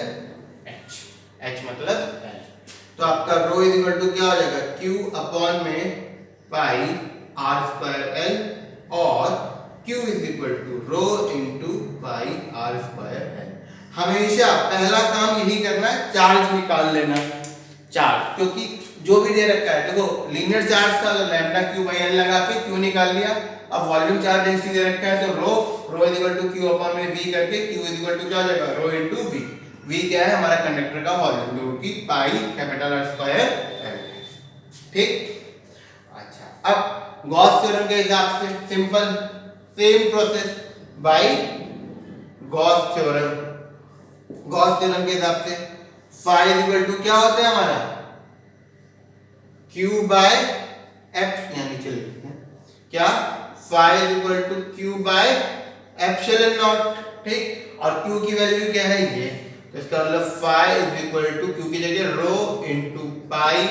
h, h मतलब l। तो आपका रो इज इक्वल टू क्या हो जाएगा, q अपॉन में पाई r स्क्वायर l, और q is equal to rho into pi r square l। हमेशा पहला काम यही करना है, चार्ज निकाल लेना, चार्ज, क्योंकि जो भी दे रखा है, देखो लीनियर चार्ज था, लैम्डा क्यू बाई एल लगा के क्यू निकाल लिया। अब वॉल्यूम चार्ज डेंसिटी दे रखा है, तो rho is equal to q upon में वी करके क्यू इज इक्वल टू क्या हो जाएगा, रो इनटू वी। वी क्या है, हमारा कंडक्टर का वॉल्यूम, जो कि पाई कैपिटल R स्क्वायर एल, ठीक। अच्छा, अब गॉस थ्योरम के हिसाब से simple same process by Gauss theorem. Gauss theorem के हिसाब से फाई इज इक्वल टू क्या होता है हमारा, Q बाय एफ, यहाँ नीचे लिखते हैं क्या, phi is equal to Q by epsilon naught, ठीक। और Q की वैल्यू क्या है ये, तो इसका मतलब phi is equal to Q की जगह rho into pi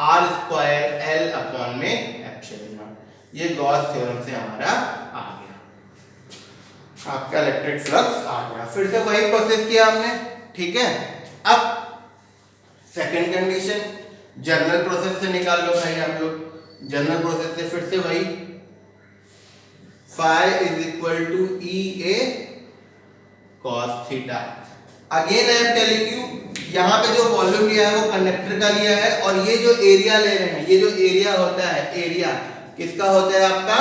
R square L upon में एप्सिलॉन नॉट। ये गॉस थ्योरम से हमारा आ गया, आपका इलेक्ट्रिक फ्लक्स आ गया। फिर से वही प्रोसेस किया हमने, ठीक है। अब सेकंड कंडीशन, जनरल प्रोसेस से निकाल लो भाई आप लोग, जनरल प्रोसेस से फिर से वही phi is equal to E A cos theta. Again I am telling you, यहाँ पे जो वॉल्यूम लिया है वो कंडक्टर का लिया है, और ये जो एरिया ले रहे हैं, ये जो एरिया होता है, एरिया किसका होता है आपका,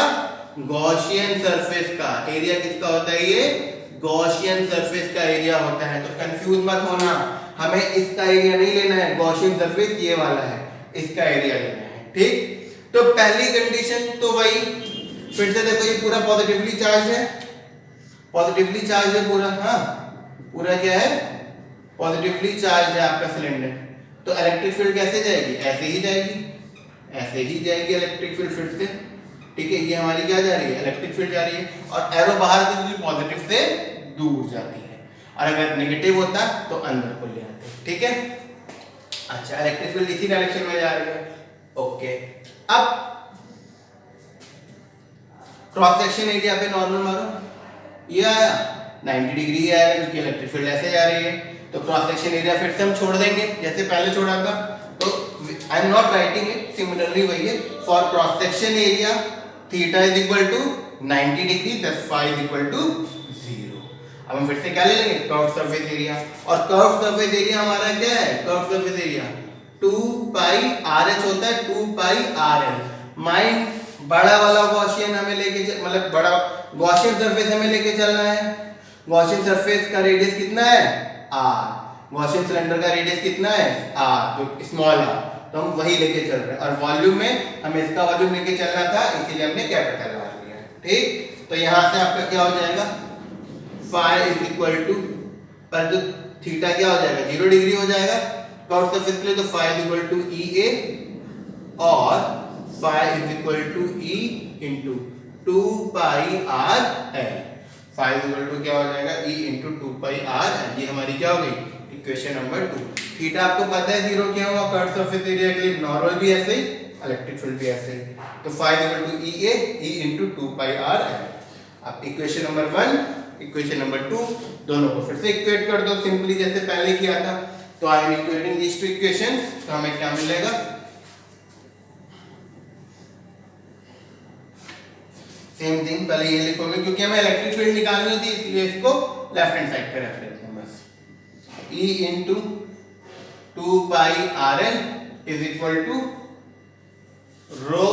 गॉसियन सरफेस का। एरिया किसका होता है, ये गॉसियन सरफेस का एरिया होता है। तो कंफ्यूज मत होना, हमें इसका एरिया नहीं लेना है, गॉसियन सरफेस ये वाला है, इसका एरिया लेना है, ठीक। तो पहली कंडीशन तो वही, फिर से देखो ये पूरा पॉजिटिवली चार्ज है, पॉजिटिवली चार्ज है पूरा, हाँ पूरा क्या है, पॉजिटिवली चार्ज है आपका सिलेंडर। तो इलेक्ट्रिक फील्ड कैसे जाएगी, ऐसे ही जाएगी, ऐसे ही जाएगी इलेक्ट्रिक फील्ड फिर से, ठीक है। ये हमारी क्या जा रही है, इलेक्ट्रिक फील्ड जा रही है, और एरो बाहर से पॉजिटिव से दूर जाती है, और अगर नेगेटिव होता तो अंदर को ले आते, ठीक है। अच्छा, इलेक्ट्रिक फील्ड इसी डायरेक्शन में जा रही है, ओके। अब क्रॉस सेक्शन एरिया पे नॉर्मल मारो, ये आया 90 डिग्री ही आएगा, क्योंकि इलेक्ट्रिक फील्ड ऐसे जा रही है। तो क्रॉस सेक्शन एरिया फिर से हम छोड़ देंगे जैसे पहले छोड़ा था, तो I am not writing it, similarly वही है, for cross section area theta is equal to 90 degree thus phi is equal to 0। अब हम फिर से क्या ले लेंगे, कर्व सरफेस एरिया, और कर्व सरफेस एरिया हमारा क्या है, curve surface area 2 pi RH होता है, 2 पाई RL। माइंड बड़ा वाला गॉसियन हमें लेके, मतलब बड़ा गॉसियन सरफेस हमें लेके चलना है। गॉसियन सरफेस का रेडियस कितना है, R, गॉसियन सिलेंडर का रेडियस कितना है आर, जो स्मॉल आर, तो हम वही लेके चल रहे हैं और वॉल्यूम में हमें इसका वॉल्यूम लेके चलना था, इसीलिए हमने कैपिटल आर लिया। ठीक, तो यहां से आपका क्या हो जाएगा फाई इज इक्वल टू, पर जो थीटा क्या हो जाएगा 0 डिग्री हो जाएगा कर्व सरफेस के लिए, तो phi is equal to E A और phi is equal to E into 2 pi R L. Phi is equal to क्या हो जाएगा E into 2 pi R L. ये हमारी क्या हो गई इक्वेशन नंबर 2। थीटा आपको पता है 0 क्या हुआ कर्व सरफेस एरिया के लिए, नॉर्मल भी ऐसे ही, इलेक्ट्रिक फील्ड भी ऐसे ही, तो phi is equal to E A E into 2 pi R L. अब इक्वेशन नंबर 1 इक्वेशन नंबर 2 दोनों को फिर से इक्वेट कर दो सिंपली जैसे पहले किया था। तो I am equating these two equations, तो हमें क्या मिलेगा सेम थिंग, पहले ये लिखोगे क्योंकि हमें इलेक्ट्रिक फील्ड निकालनी होती है इसलिए इसको लेफ्ट हैंड साइड पे रख लेते हैं बस। E into 2 pi R L is equal to rho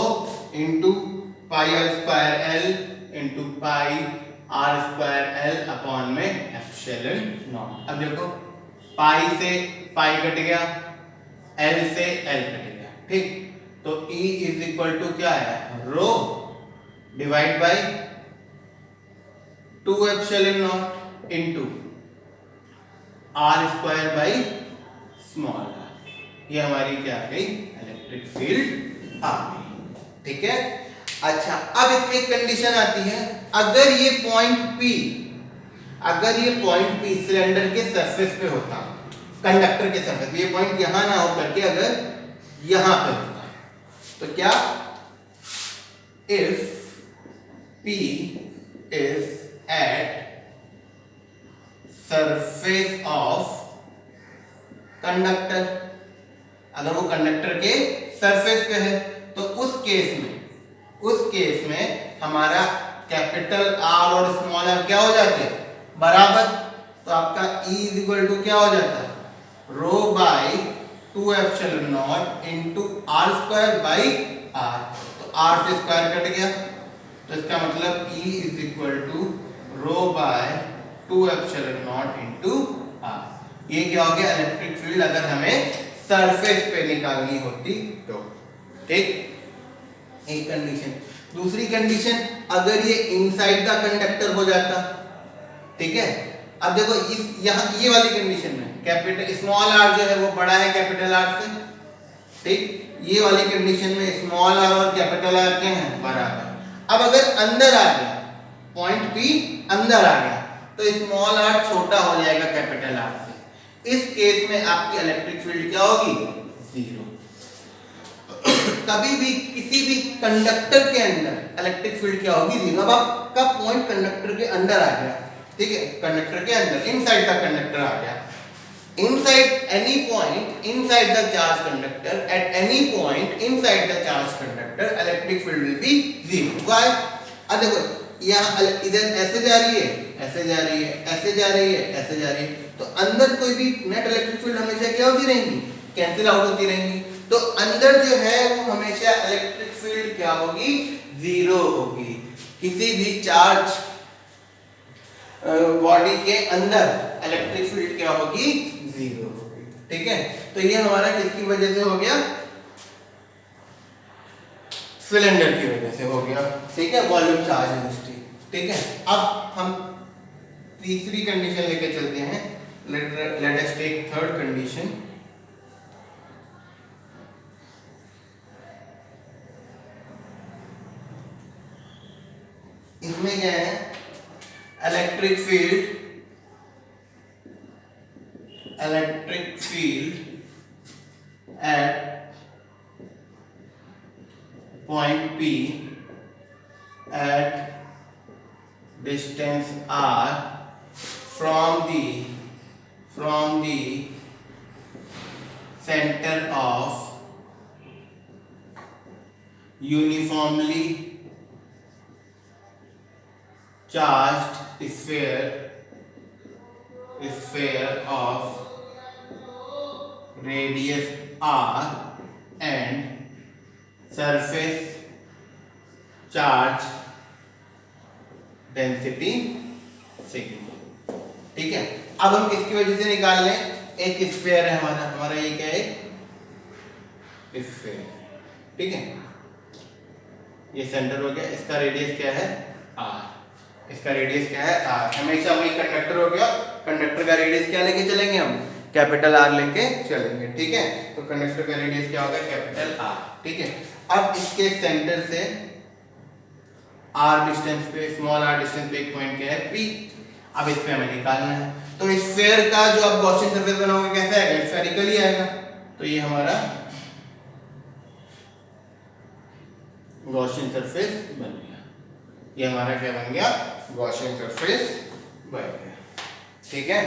into pi R square L into pi R square L upon में एप्सिलॉन नॉट। अब देखो पाई से पाई कट गया, एल से एल कट गया, ठीक, तो E इज इक्वल टू क्या है rho divide by 2 epsilon naught into R square by small R. ये हमारी क्या आ गई इलेक्ट्रिक फील्ड आ गई, ठीक है। अच्छा, अब इसमें एक कंडीशन आती है, अगर ये पॉइंट P सिलेंडर के सरफेस पे होता, कंडक्टर के सरफेस पे, ये पॉइंट यहां ना हो करके अगर यहां पे होता, तो क्या if P is at surface of conductor, अगर वो कंडक्टर के सरफेस पे है तो उस केस में हमारा कैपिटल आर और स्मॉल आर क्या हो जाते हैं बराबर, तो आपका E इज इक्वल टू क्या हो जाता है rho by 2 epsilon naught into R square by R, तो आर से स्क्वायर कट गया, तो इसका मतलब E is equal to rho by 2 epsilon naught into R. ये क्या हो गया इलेक्ट्रिक फील्ड अगर हमें सरफेस पे निकालनी होती तो, ठीक, एक कंडीशन। दूसरी कंडीशन, अगर ये इनसाइड द कंडक्टर हो जाता, ठीक है। अब देखो इस यहाँ ये वाली कंडीशन में कैपिटल स्मॉल आर जो है वो बड़ा है कैपिटल आर से, ठीक, ये वाली कंडीशन में स्मॉल आर और कैपिटल आर क्या है बराबर। अब अगर अंदर आ गया पॉइंट P अंदर आ गया तो स्मॉल आर छोटा हो जाएगा कैपिटल आर से, इस केस में आपकी इलेक्ट्रिक फील्ड क्या होगी 0। कभी भी किसी भी कंडक्टर के अंदर इलेक्ट्रिक फील्ड क्या होगी 0। अब आपका पॉइंट कंडक्टर के अंदर आ गया, ठीक है, कंडक्टर के अंदर इनसाइड द कंडक्टर आ गया, inside any point inside the charge conductor at any point inside the charge conductor electric field will be 0। why? अब देखो यहाँ इधर ऐसे जा रही है, ऐसे जा रही है, ऐसे जा रही है, ऐसे जा रही है, तो अंदर कोई भी नेट इलेक्ट्रिक फील्ड हमेशा क्या होती रहेंगी कैंसिल आउट होती रहेंगी, तो अंदर जो है वो हमेशा इलेक्ट्रिक फील्ड क्या होगी 0 होगी। किसी भी चार्ज बॉडी के अंदर इलेक्ट्रिक फील्ड क्या होगी 0 होगी, ठीक है। तो ये हमारा किसकी वजह से हो गया सिलेंडर की वजह से हो गया, ठीक है, वॉल्यूम चार्ज डेंसिटी, ठीक है। अब हम तीसरी कंडीशन लेके चलते हैं, let us take third condition. इसमें क्या है electric field at point P at distance r from the center of uniformly charged sphere of radius r and surface charge density sigma, ठीक है। अब हम किसकी वजह से निकाल लें एक स्फीयर है हमारा ये क्या है, स्फीयर, ठीक है। ये सेंटर हो गया, इसका रेडियस क्या है r, इसका रेडियस क्या है r। हमेशा वही कंडक्टर हो गया, कंडक्टर का रेडियस क्या लेके चलेंगे हम, कैपिटल R लेके चलेंगे, ठीक है। तो कंडक्टर का रेडियस क्या होगा, कैपिटल R, ठीक है। अब इसके सेंटर से r डिस्टेंस पे, स्मॉल r डिस्टेंस पे एक पॉइंट क्या है P। अब इस पे हमें निकालना है। तो स्फीयर का जो आप गॉसियन सरफेस बनाओगे कैसा आएगा, स्फेरिकल ही आएगा। तो ये हमारा गॉसियन सरफेस बन गया, ये हमारा क्या बन गया, गॉसियन सरफेस बन गया, ठीक है।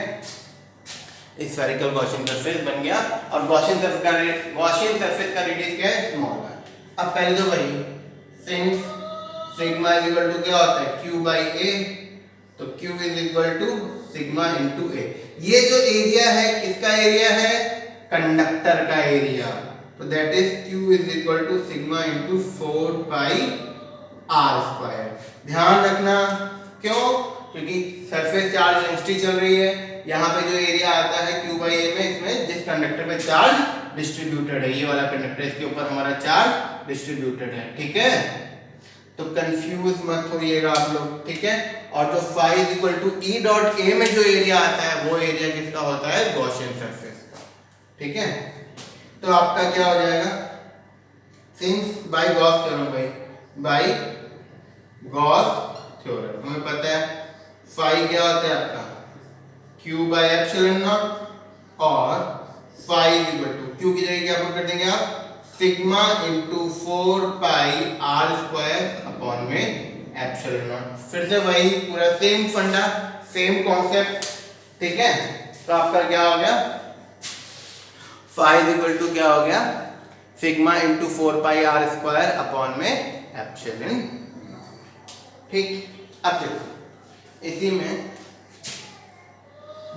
स्फेरिकल गॉसियन सरफेस बन गया। और गॉसियन सरफेस का रेडियस क्या है, स्मॉल है। अब पहले तो वही since sigma is equal to क्या होता है, q बाई a, तो q is equal to sigma into a। ये जो एरिया है किसका एरिया है, कंडक्टर का एरिया, तो that is q is equal to sigma into 4 pi r square. ध्यान रखना, क्यों, क्योंकि सरफेस चार्ज डेंसिटी चल रही है। यहाँ पे जो एरिया आता है q बाई a में, इसमें जिस कंडक्टर पे चार्ज डिस्ट्रीब्यूटेड है, ये वाला कंडक्टर, इसके ऊपर हमारा चार्ज डिस्ट्रीब्यूटेड है, ठीक है। तो कंफ्यूज मत होइएगा आप लोग, ठीक है। और जो phi is equal to e dot a में जो एरिया आता है वो एरिया किसका होता है, गॉसियन सरफेस का, ठीक है। तो आपका क्या हो जाएगा, since by Gauss theorem, by Gauss theorem हमें पता है phi क्या होता है आपका q बाय एप्सिलॉन नॉट, और phi is equal to q की जगह क्या पुट कर देंगे आप, sigma into 4 pi r square upon में एप्सिलॉन नॉट। फिर से वही पूरा सेम फंडा, सेम कॉन्सेप्ट, ठीक है। तो आपका क्या हो गया, phi इज इक्वल टू क्या हो गया, sigma into 4 pi r square upon में एप्सिलॉन, ठीक। अब देखो इसी में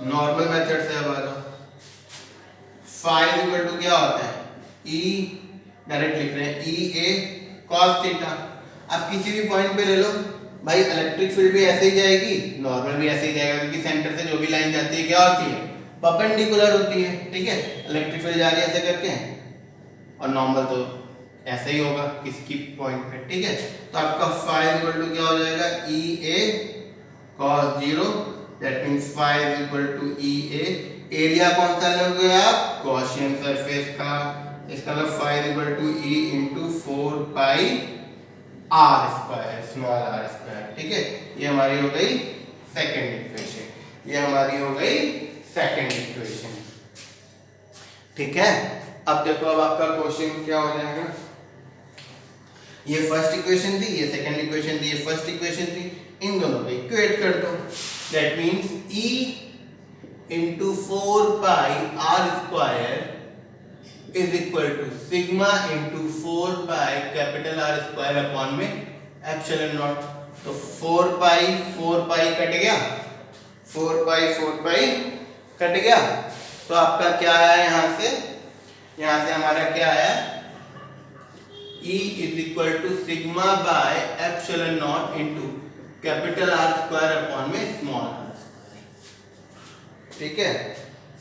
नॉर्मल मेथड से अब आ जाओ, phi इज इक्वल टू क्या होता है, e, डायरेक्ट लिख रहे हैं ई ए कॉस थीटा। अब किसी भी पॉइंट पे ले लो भाई, इलेक्ट्रिक फील्ड भी ऐसे ही जाएगी, नॉर्मल भी ऐसे ही जाएगा, क्योंकि सेंटर से जो भी लाइन जाती है क्या होती है, परपेंडिकुलर होती है, ठीक है। इलेक्ट्रिक फील्ड जा रही है ऐसे करके, और नॉर्मल तो ऐसे ही होगा किसी पॉइंट पे, ठीक है। तो आपका phi इक्वल टू क्या हो जाएगा, E A cos 0, that means phi is equal to E A. Area कौन सा लोगे आप, गॉसियन सरफेस का, इसका मतलब phi is equal to e into 4 pi r square, small r square, ठीक है। ये हमारी हो गई सेकंड इक्वेशन, ये हमारी हो गई सेकंड इक्वेशन, ठीक है। अब देखो, अब आपका क्वेश्चन क्या हो जाएगा, ये फर्स्ट इक्वेशन थी, ये सेकंड इक्वेशन थी, ये फर्स्ट इक्वेशन थी, इन दोनों को इक्वेट कर दो। That means e into 4 pi r square is equal to sigma into 4 pi capital R square upon में एप्सिलॉन नॉट। तो 4 पाई कट गया, 4 पाई कट गया। तो आपका क्या आया यहाँ से हमारा क्या आया, E is equal to sigma by epsilon naught into capital R square upon में स्मॉल r, ठीक है।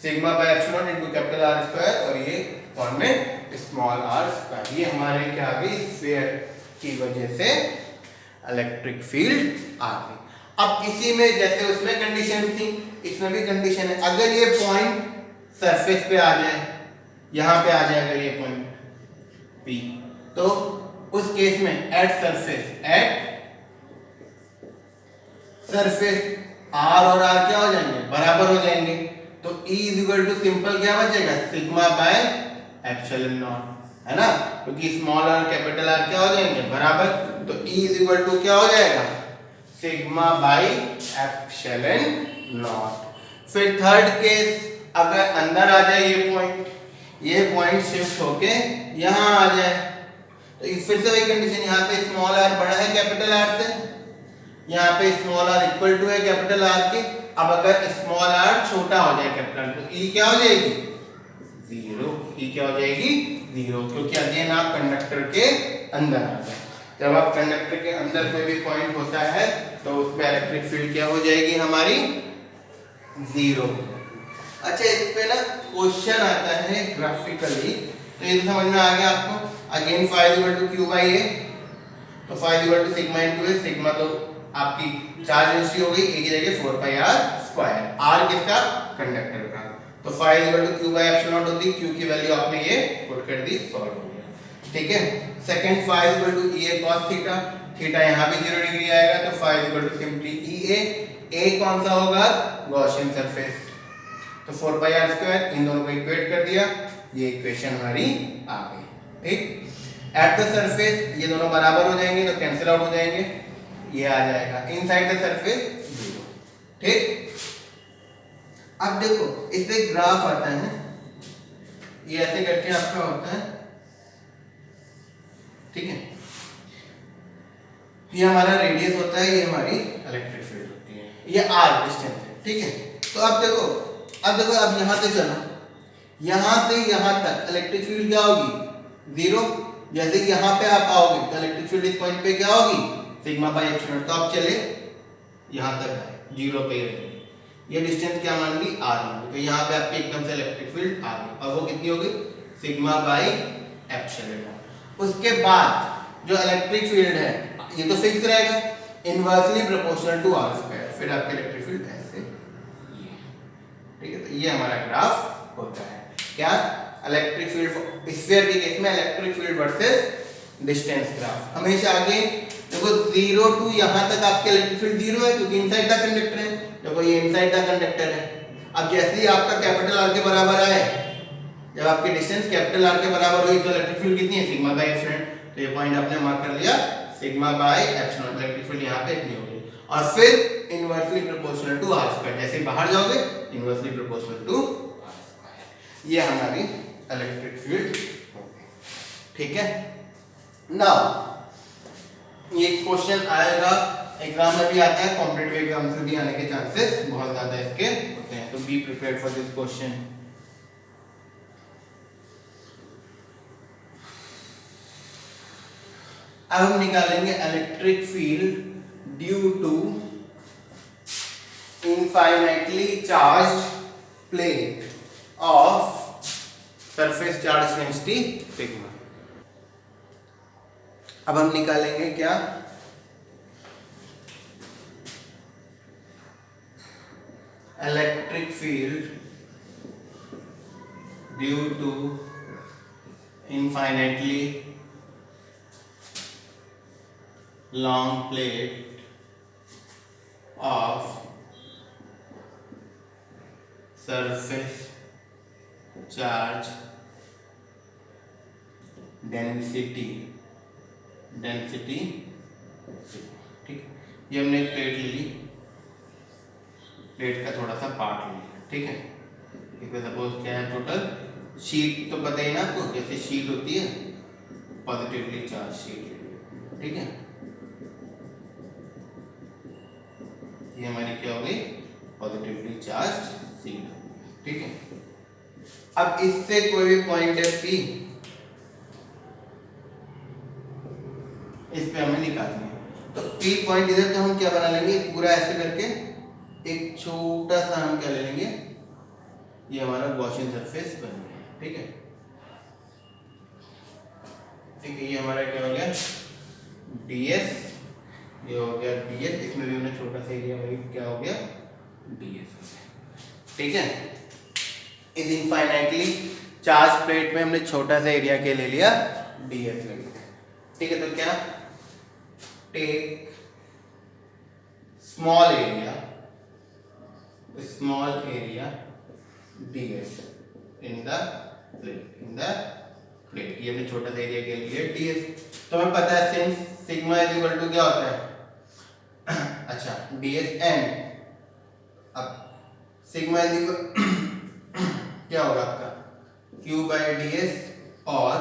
Sigma by epsilon into capital R square और ये अपॉन में स्मॉल r स्क्वायर। ये हमारे क्या आ गई, स्फीयर की वजह से इलेक्ट्रिक फील्ड आ गई। अब इसी में जैसे उसमें कंडीशन थी, इसमें भी कंडीशन है। अगर ये पॉइंट सरफेस पे आ जाए, यहाँ पे आ जाए अगर ये पॉइंट P, तो उस केस में एट सरफेस R और R क्या हो जाएंगे, बराबर हो जाएंगे। तो E is equal to simple क्या बचेगा, सिग्मा बाय एप्सिलॉन नॉट, है ना, क्योंकि स्मॉल r कैपिटल R क्या हो जाएंगे, बराबर। तो E इज इक्वल टू क्या हो जाएगा, सिग्मा बाय एप्सिलॉन नॉट। फिर थर्ड केस, अगर अंदर आ जाए ये पॉइंट शिफ्ट होके यहाँ आ जाए, तो फिर से वही कंडीशन, यहाँ पे स्मॉल r बड़ा है कैपिटल R से, यहाँ पे स्मॉल r इक्वल टू है कैपिटल R के। अब अगर स्मॉल r छोटा हो जाए कैपिटल, तो E क्या हो जाएगी, 0। E क्या हो जाएगी, 0, क्योंकि अगेन आप कंडक्टर के अंदर आ जाए। जब आप कंडक्टर के अंदर कोई भी पॉइंट होता है तो उसमें इलेक्ट्रिक फील्ड क्या हो जाएगी हमारी, 0। अच्छा, इस पे ना क्वेश्चन आता है ग्राफिकली, तो ये तो समझ में आ गया आपको। Again phi equal to Q by A, तो phi equal to sigma into A, sigma तो आपकी चार्ज डेंसिटी हो गई, ए की जगह 4 पाई आर स्क्वायर, आर किसका, कंडक्टर का, तो phi equal to Q by epsilon naught होती, क्यू की वैल्यू आपने ये पुट कर दी, सॉल्व हो गया, ठीक है। Second phi equal to E A cos थीटा, थीटा यहां भी 0 डिग्री आएगा, तो phi equal to simply E A कौन सा होगा, गॉसियन सरफेस, तो 4 पाई आर स्क्वायर, इन दोनों को इक्वेट कर दिया, ये इक्वेशन हमारी आ गई, ठीक। एट द सरफेस ये दोनों बराबर हो जाएंगे तो कैंसिल आउट हो जाएंगे, ये आ जाएगा इनसाइड द सरफेस 0, ठीक। अब देखो इससे ग्राफ आता है, ये ऐसे करके आपका होता है, ठीक है, ये हमारा रेडियस होता है, ये हमारी इलेक्ट्रिक फील्ड होती है, ये आर डिस्टेंस है, ठीक है। तो अब देखो अब यहां से चलो, यहां से यहां तक इलेक्ट्रिक फील्ड क्या होगी, 0, जैसे यहां पे आप आओगे तो इलेक्ट्रिक फील्ड इस पॉइंट पे क्या होगी, सिग्मा बाई एप्सिलॉन, तो आप चले यहां तक आए, 0 पे ही रहेंगे, ये डिस्टेंस क्या मान ली, आर मान ली, तो यहां पे आपकी एकदम से इलेक्ट्रिक फील्ड आ गई, और वो कितनी होगी, सिग्मा बाई एप्सिलॉन। उसके बाद जो इलेक्ट्रिक फील्ड है ये तो फिक्स रहेगा, inversely proportional to R square, फिर आपके इलेक्ट्रिक फील्ड ऐसे ये, ठीक है। तो ये हमारा ग्राफ होता है क्या, इलेक्ट्रिक फील्ड स्फीयर के केस में electric field versus distance graph. हमेशा आगे देखो 0 टू यहां तक आपके इलेक्ट्रिक फील्ड 0 है क्योंकि इनसाइड द कंडक्टर है, देखो ये इनसाइड द कंडक्टर है। अब जैसे ही आपका कैपिटल आर के बराबर आए, जब आपकी डिस्टेंस कैपिटल आर के बराबर हुई तो इलेक्ट्रिक फील्ड कितनी है, सिग्मा बाई एप्सिलॉन, तो ये पॉइंट आपने मार्क कर लिया, sigma by epsilon, electric field यहां पे इतनी होगी, और फिर inversely proportional to R square, जैसे बाहर जाओगे inversely proportional to R square, ये हमारी इलेक्ट्रिक फील्ड होगी, ठीक है। नाउ ये क्वेश्चन आएगा एग्जाम में भी आता है, कॉम्पिटिटिव एग्जाम में भी आने के चांसेस बहुत ज्यादा इसके होते हैं, तो be prepared for this question. अब हम निकालेंगे electric field due to infinitely charged plate of surface charge density sigma. अब हम निकालेंगे क्या, electric field due to infinitely long plate of surface charge density, ठीक। ये हमने एक प्लेट ले ली, प्लेट का थोड़ा सा पार्ट ले लिया, ठीक है। इसमें सपोज क्या है, टोटल शीट तो पता ही ना आपको, जैसे शीट होती है पॉजिटिवली चार्ज शीट, ठीक है, ये हमारी क्या हो गई, पॉजिटिवली चार्ज शीट, ठीक है। अब इससे कोई भी पॉइंट है P, इस पे हमें निकालना है, तो P पॉइंट इधर तो हम क्या बना लेंगे, पूरा ऐसे करके एक छोटा सा हम क्या ले लेंगे, ये हमारा गॉसियन सरफेस बन गया, ठीक है, ठीक है। ये हमारा क्या हो गया, ds, ये हो गया ds, इसमें भी हमने छोटा सा एरिया वही क्या हो गया, ds, ठीक है। इस इनफाइनाइटली चार्ज प्लेट में हमने छोटा सा एरिया के ले लिया, ds ले लिया, ठीक है। तो क्या, take small area ds in the plate, ये हमने छोटा सा एरिया के लिए ds, तो हमें पता है since sigma is equal to क्या होता है, अच्छा ds n, अब सिग्मा इज इक्वल क्या होगा आपका q बाई ds, और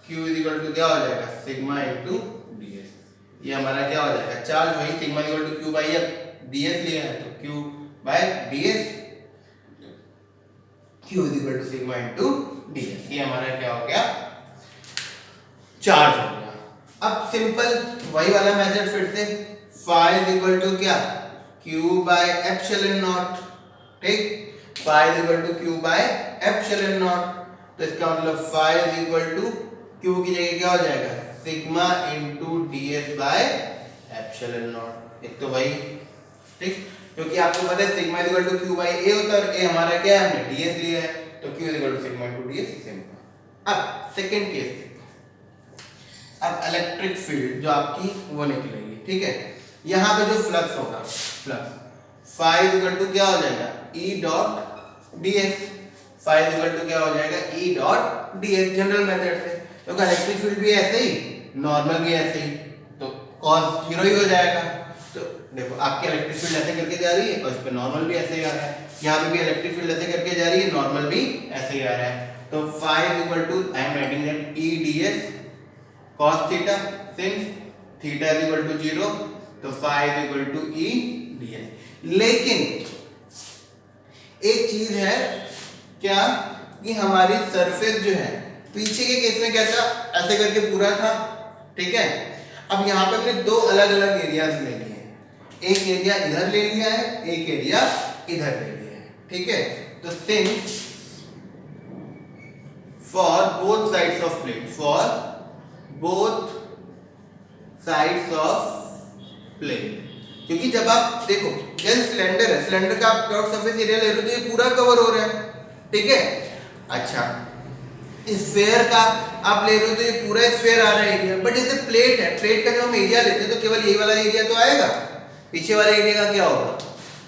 q इज इक्वल टू क्या हो जाएगा, सिग्मा इनटू ds, ये हमारा क्या हो जाएगा, चार्ज वही sigma is equal to q by ds लिया है, तो q by ds, q is equal to sigma into ds, ये हमारा क्या हो गया, चार्ज हो गया। अब सिंपल वही वाला मेथड फिर से, फाई इज इक्वल टू क्या, q बाई एप्सिलॉन नॉट, ठीक। phi is equal to q by epsilon naught। तो इसका मतलब phi is equal to q की जगह क्या हो जाएगा, sigma into ds by epsilon naught। एक तो वही, ठीक, क्योंकि आपको पता है sigma is equal to q by a होता है और a हमारा क्या है, हमने ds लिया है, तो q is equal to sigma into ds simple. अब सेकंड केस, अब इलेक्ट्रिक फील्ड जो आपकी वो निकलेगी, ठीक है, यहाँ पे जो फ्लक्स होगा, flux phi is equal to क्या हो जाएगा, e dot ds। phi is equal to क्या हो जाएगा, e dot ds general method से, क्योंकि इलेक्ट्रिक फील्ड भी ऐसे ही, नॉर्मल भी ऐसे ही, तो cos 0 ही हो जाएगा। तो देखो आपकी इलेक्ट्रिक फील्ड ऐसे करके जा रही है और इस पे नॉर्मल भी ऐसे ही आ रहा है, यहाँ पे भी इलेक्ट्रिक फील्ड ऐसे करके जा रही है, नॉर्मल भी ऐसे ही आ रहा है। तो phi is equal to, I am writing that e ds cos theta, since theta is equal to 0, तो phi is equal to e ds। लेकिन एक चीज है क्या, कि हमारी सरफेस जो है पीछे के केस में क्या था, ऐसे करके पूरा था, ठीक है। अब यहाँ पे हमने दो अलग अलग एरियाज ले लिए हैं, एक एरिया इधर ले लिया है, एक एरिया इधर ले लिया है, ठीक है। तो since for both sides of plate, for both sides of plate, क्योंकि जब आप देखो जैसे सिलेंडर है, सिलेंडर का आप क्रॉस सरफेस एरिया ले रहे हो तो ये पूरा कवर हो रहा है, ठीक है। अच्छा, स्फेयर का आप ले रहे हो तो ये पूरा स्फेयर आ रहा है एरिया, बट जैसे प्लेट है, प्लेट का जब हम एरिया लेते हैं तो केवल यही वाला एरिया तो आएगा, पीछे वाले एरिया का क्या होगा,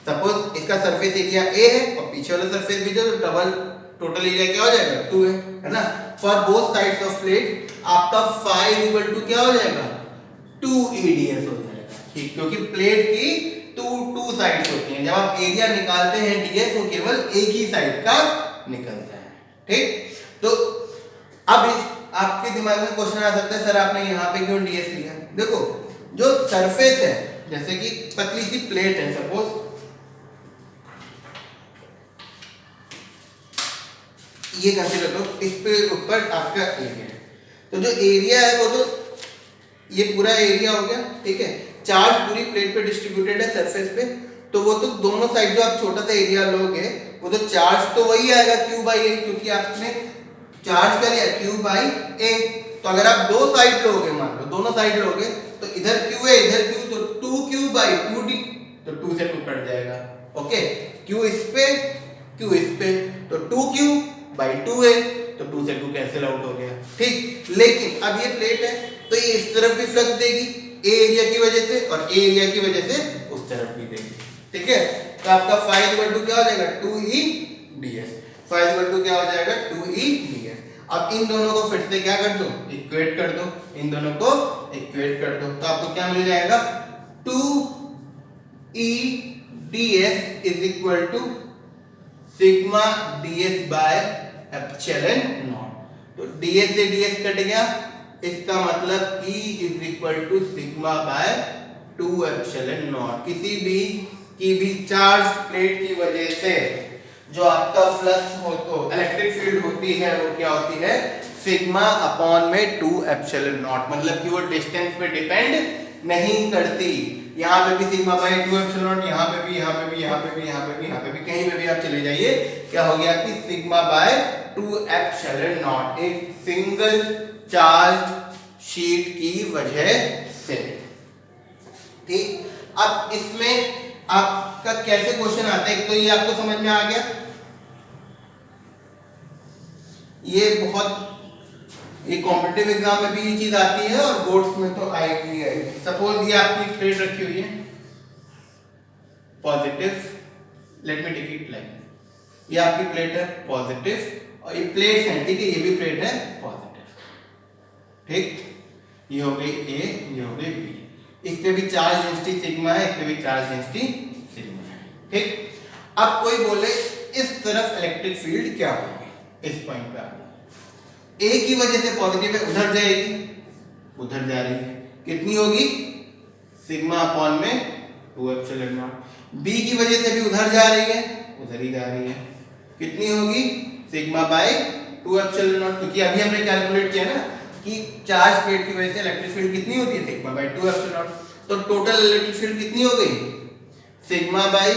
सपोज इसका सरफेस एरिया a है और पीछे वाला सरफेस भी तो डबल टोटल एरिया क्या हो जाएगा, 2 है ना। For both sides of plate आपका phi इक्वल टू क्या हो जाएगा, 2EDS हो जाएगा, ठीक, क्योंकि प्लेट की टू साइड्स होती हैं, जब आप एरिया निकालते हैं ds वो केवल एक ही साइड का निकलता है, ठीक। तो अब आपके दिमाग में क्वेश्चन आ सकता है, सर आपने यहाँ पे क्यों ds लिया। देखो जो सरफेस है, जैसे कि पतली सी प्लेट है, सपोज ये कंसीडर करो, इस पे ऊपर आपका एरिया है, तो जो एरिया है वो तो ये पूरा एरिया हो गया, ठीक है। चार्ज पूरी प्लेट पे डिस्ट्रीब्यूटेड है सरफेस पे, तो वो तो दोनों साइड जो आप छोटा सा एरिया लोगे वो तो चार्ज तो वही आएगा q by a, क्योंकि आपने चार्ज कर लिया q by a। तो अगर आप दो साइड लोगे, मान लो दोनों साइड लोगे, तो इधर q है इधर q, तो 2q by 2d, तो 2 से 2 कट जाएगा, ओके। q इस पे q इस पे, तो 2q by 2 है, तो 2 से 2 कैंसिल आउट हो गया, ठीक। लेकिन अब ये प्लेट है तो ये इस तरफ भी फ्लक्स देगी ए एरिया की वजह से और ए एरिया की वजह से उस तरफ भी देगी, ठीक है। तो आपका phi इक्वल टू क्या हो जाएगा, 2EDS। phi इक्वल टू क्या हो जाएगा, 2EDS। अब इन दोनों को फिर से क्या कर दो, इक्वेट कर दो, इन दोनों को इक्वेट कर दो, तो आपको क्या मिल जाएगा, 2EDS is equal to sigma ds by epsilon naught. तो ds से ds कट गया, इसका मतलब E is equal to sigma by 2 epsilon naught. किसी भी की भी चार्ज प्लेट की वजह से जो आपका फ्लक्स हो तो इलेक्ट्रिक फील्ड होती है वो क्या होती है, सिग्मा अपॉन में 2 एप्सिलॉन नॉट, मतलब कि वो डिस्टेंस पे डिपेंड नहीं करती। यहाँ पे भी सिग्मा बाय 2 एप्सिलॉन नॉट, यहाँ पे भी, यहाँ पे भी, यहाँ पे भी, यहाँ पे भी, यहाँ पे भी, कहीं पे भी आप चले जाइए, क्या हो गया कि सिग्मा बाय 2 एप्सिलॉन नॉट, एक सिंगल चार्ज शीट की वजह से, ठीक। अब इसमें आपका कैसे क्वेश्चन आता है, तो ये आपको समझ में आ गया, ये बहुत, ये कॉम्पिटिटिव एग्जाम में भी ये चीज आती है और बोर्ड्स में तो आएगी आएगी। सपोज ये आपकी प्लेट रखी हुई है positive, let me take it like, ये आपकी प्लेट है पॉजिटिव और ये प्लेट्स हैं, ठीक है, ये भी प्लेट है पॉजिटिव, ठीक। ये हो गई A, ये हो गई B, इस पे भी चार्ज डेंसिटी सिग्मा है, इस पे भी चार्ज डेंसिटी सिग्मा है, ठीक। अब कोई बोले इस तरफ इलेक्ट्रिक फील्ड क्या होगी, इस पॉइंट पे आ गई, A की वजह से पॉजिटिव है, उधर जाएगी, उधर जा रही है, कितनी होगी, सिग्मा अपॉन में 2 एप्सिलॉन नॉट। B की वजह से भी उधर जा रही है, उधर ही जा रही है, कितनी होगी, सिग्मा बाय 2 एप्सिलॉन नॉट, क्योंकि अभी हमने कैलकुलेट किया ना कि चार्ज प्लेट की वजह से इलेक्ट्रिक फील्ड कितनी होती है, सिग्मा बाय 2 एप्सिलॉन नॉट। तो टोटल इलेक्ट्रिक फील्ड कितनी हो गई, sigma by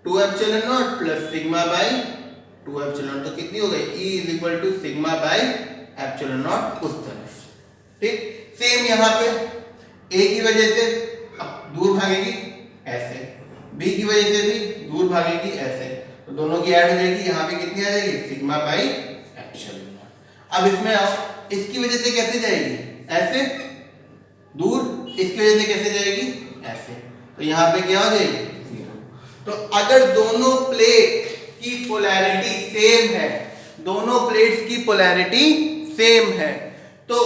2 epsilon naught plus sigma by 2 epsilon, तो कितनी हो गई E is equal to sigma by epsilon naught उस तरफ। ठीक, सेम यहाँ पे A की वजह से अब दूर भागेगी ऐसे, B की वजह से भी दूर भागेगी ऐसे, तो दोनों की ऐड हो जाएगी, यहाँ पे कितनी आ जाएगी सिग्मा बाई एप्सिलॉन नॉट। अब इसमें आओ, इसकी वजह से कैसे जाएगी ऐसे दूर, इसकी वजह से कैसे जाएगी ऐसे, तो यहाँ पे क्या हो जाएगी 0। तो अगर दोनों प्लेट की पोलैरिटी सेम है, दोनों प्लेट्स की पोलैरिटी सेम है, तो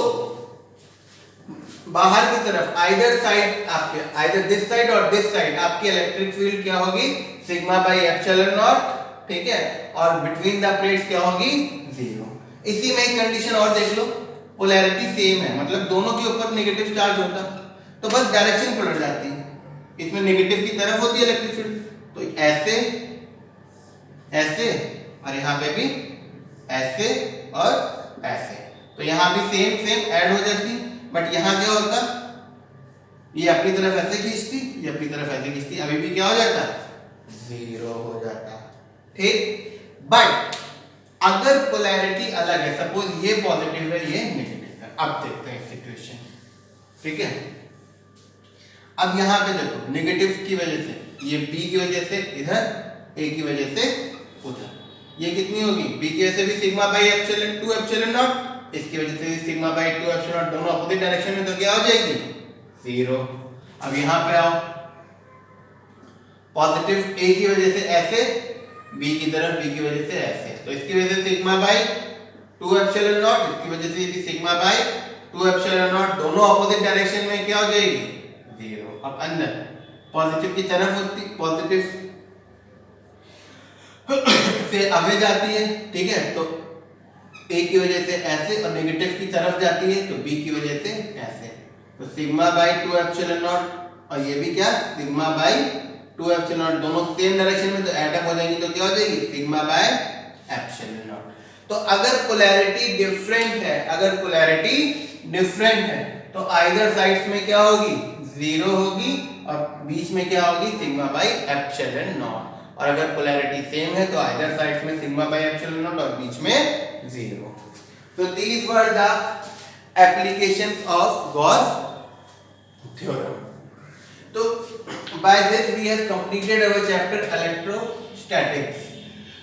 बाहर की तरफ आइदर साइड आपके, आइदर दिस साइड और दिस साइड, आपकी इलेक्ट्रिक फील्ड क्या होगी सिग्मा बाई एप्सिलॉन नॉट, ठीक है, और बिटवीन द प्लेट्स क्या होगी 0। इसी में एक कंडीशन और देख लो, पोलैरिटी सेम है, मतलब दोनों के ऊपर नेगेटिव चार्ज होता, तो बस डायरेक्शन पलट जाती है, इसमें नेगेटिव की तरफ होती है इलेक्ट्रिक फील्ड, तो ऐसे ऐसे और यहाँ पे भी ऐसे और ऐसे, तो यहाँ भी सेम सेम ऐड हो जाती, बट यहाँ क्या होता, ये अपनी तरफ ऐसे खींचती, ये अपनी तरफ ऐसे खींचती, अभी भी क्या हो जाता 0 हो जाता। ठीक, बट अगर पोलैरिटी अलग है, सपोज ये पॉजिटिव है ये नेगेटिव है, अब देखते हैं सिचुएशन। ठीक है, अब यहाँ पे देखो नेगेटिव की वजह से, ये B की वजह से इधर, A की वजह से उधर, ये कितनी होगी B की वजह से भी sigma by epsilon 2 epsilon not, इसकी वजह से भी सिग्मा बाई 2 एप्सिलॉन नॉट, दोनों अपोजिट डायरेक्शन में, तो क्या हो जाएगी 0। अब यहाँ पे आओ, पॉजिटिव A की वजह से ऐसे, B की तरफ B की वजह से ऐसे, तो इसकी वजह से सिग्मा बाई 2 एप्सिलॉन नॉट, इसकी वजह से भी सिग्मा बाई 2 एप्सिलॉन नॉट, दोनों अपोजिट डायरेक्शन में क्या हो जाएगी 0। अब अंदर पॉजिटिव की तरफ होती, पॉजिटिव से अवे जाती है, ठीक है, तो A की वजह से ऐसे और नेगेटिव की तरफ जाती है, तो B की वजह से ऐसे, तो सिग्मा बाई 2 एप्सिलॉन नॉट, और ये भी क्या सिग्मा बाई 2 एप्सिलॉन नॉट, दोनों सेम डायरेक्शन में, तो ऐड अप हो जाएंगी, तो क्या हो जाएगी सिग्मा बाई एप्सिलॉन नॉट। तो अगर पोलैरिटी डिफरेंट है, अगर पोलैरिटी डिफरेंट है, तो आइदर साइड्स में क्या होगी 0 होगी, और बीच में क्या होगी सिग्मा बाई एप्सिलॉन नॉट, और अगर पोलैरिटी सेम है तो आइदर साइड्स में सिग्मा बाई एप्सिलॉन नॉट और बीच में 0। तो these were the applications of Gauss theorem. तो by this we have completed our chapter electrostatics.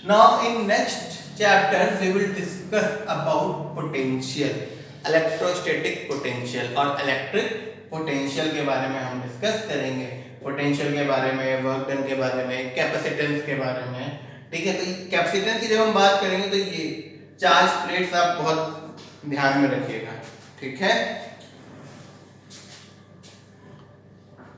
Now in next chapter we will discuss about potential, electrostatic potential, और electric potential के बारे में हम discuss करेंगे, पोटेंशियल के बारे में, वर्क डन के बारे में, कैपेसिटेंस के बारे में। ठीक है, तो कैपेसिटेंस की जब हम बात करेंगे तो ये चार्ज प्लेट्स आप बहुत ध्यान में रखिएगा। ठीक है।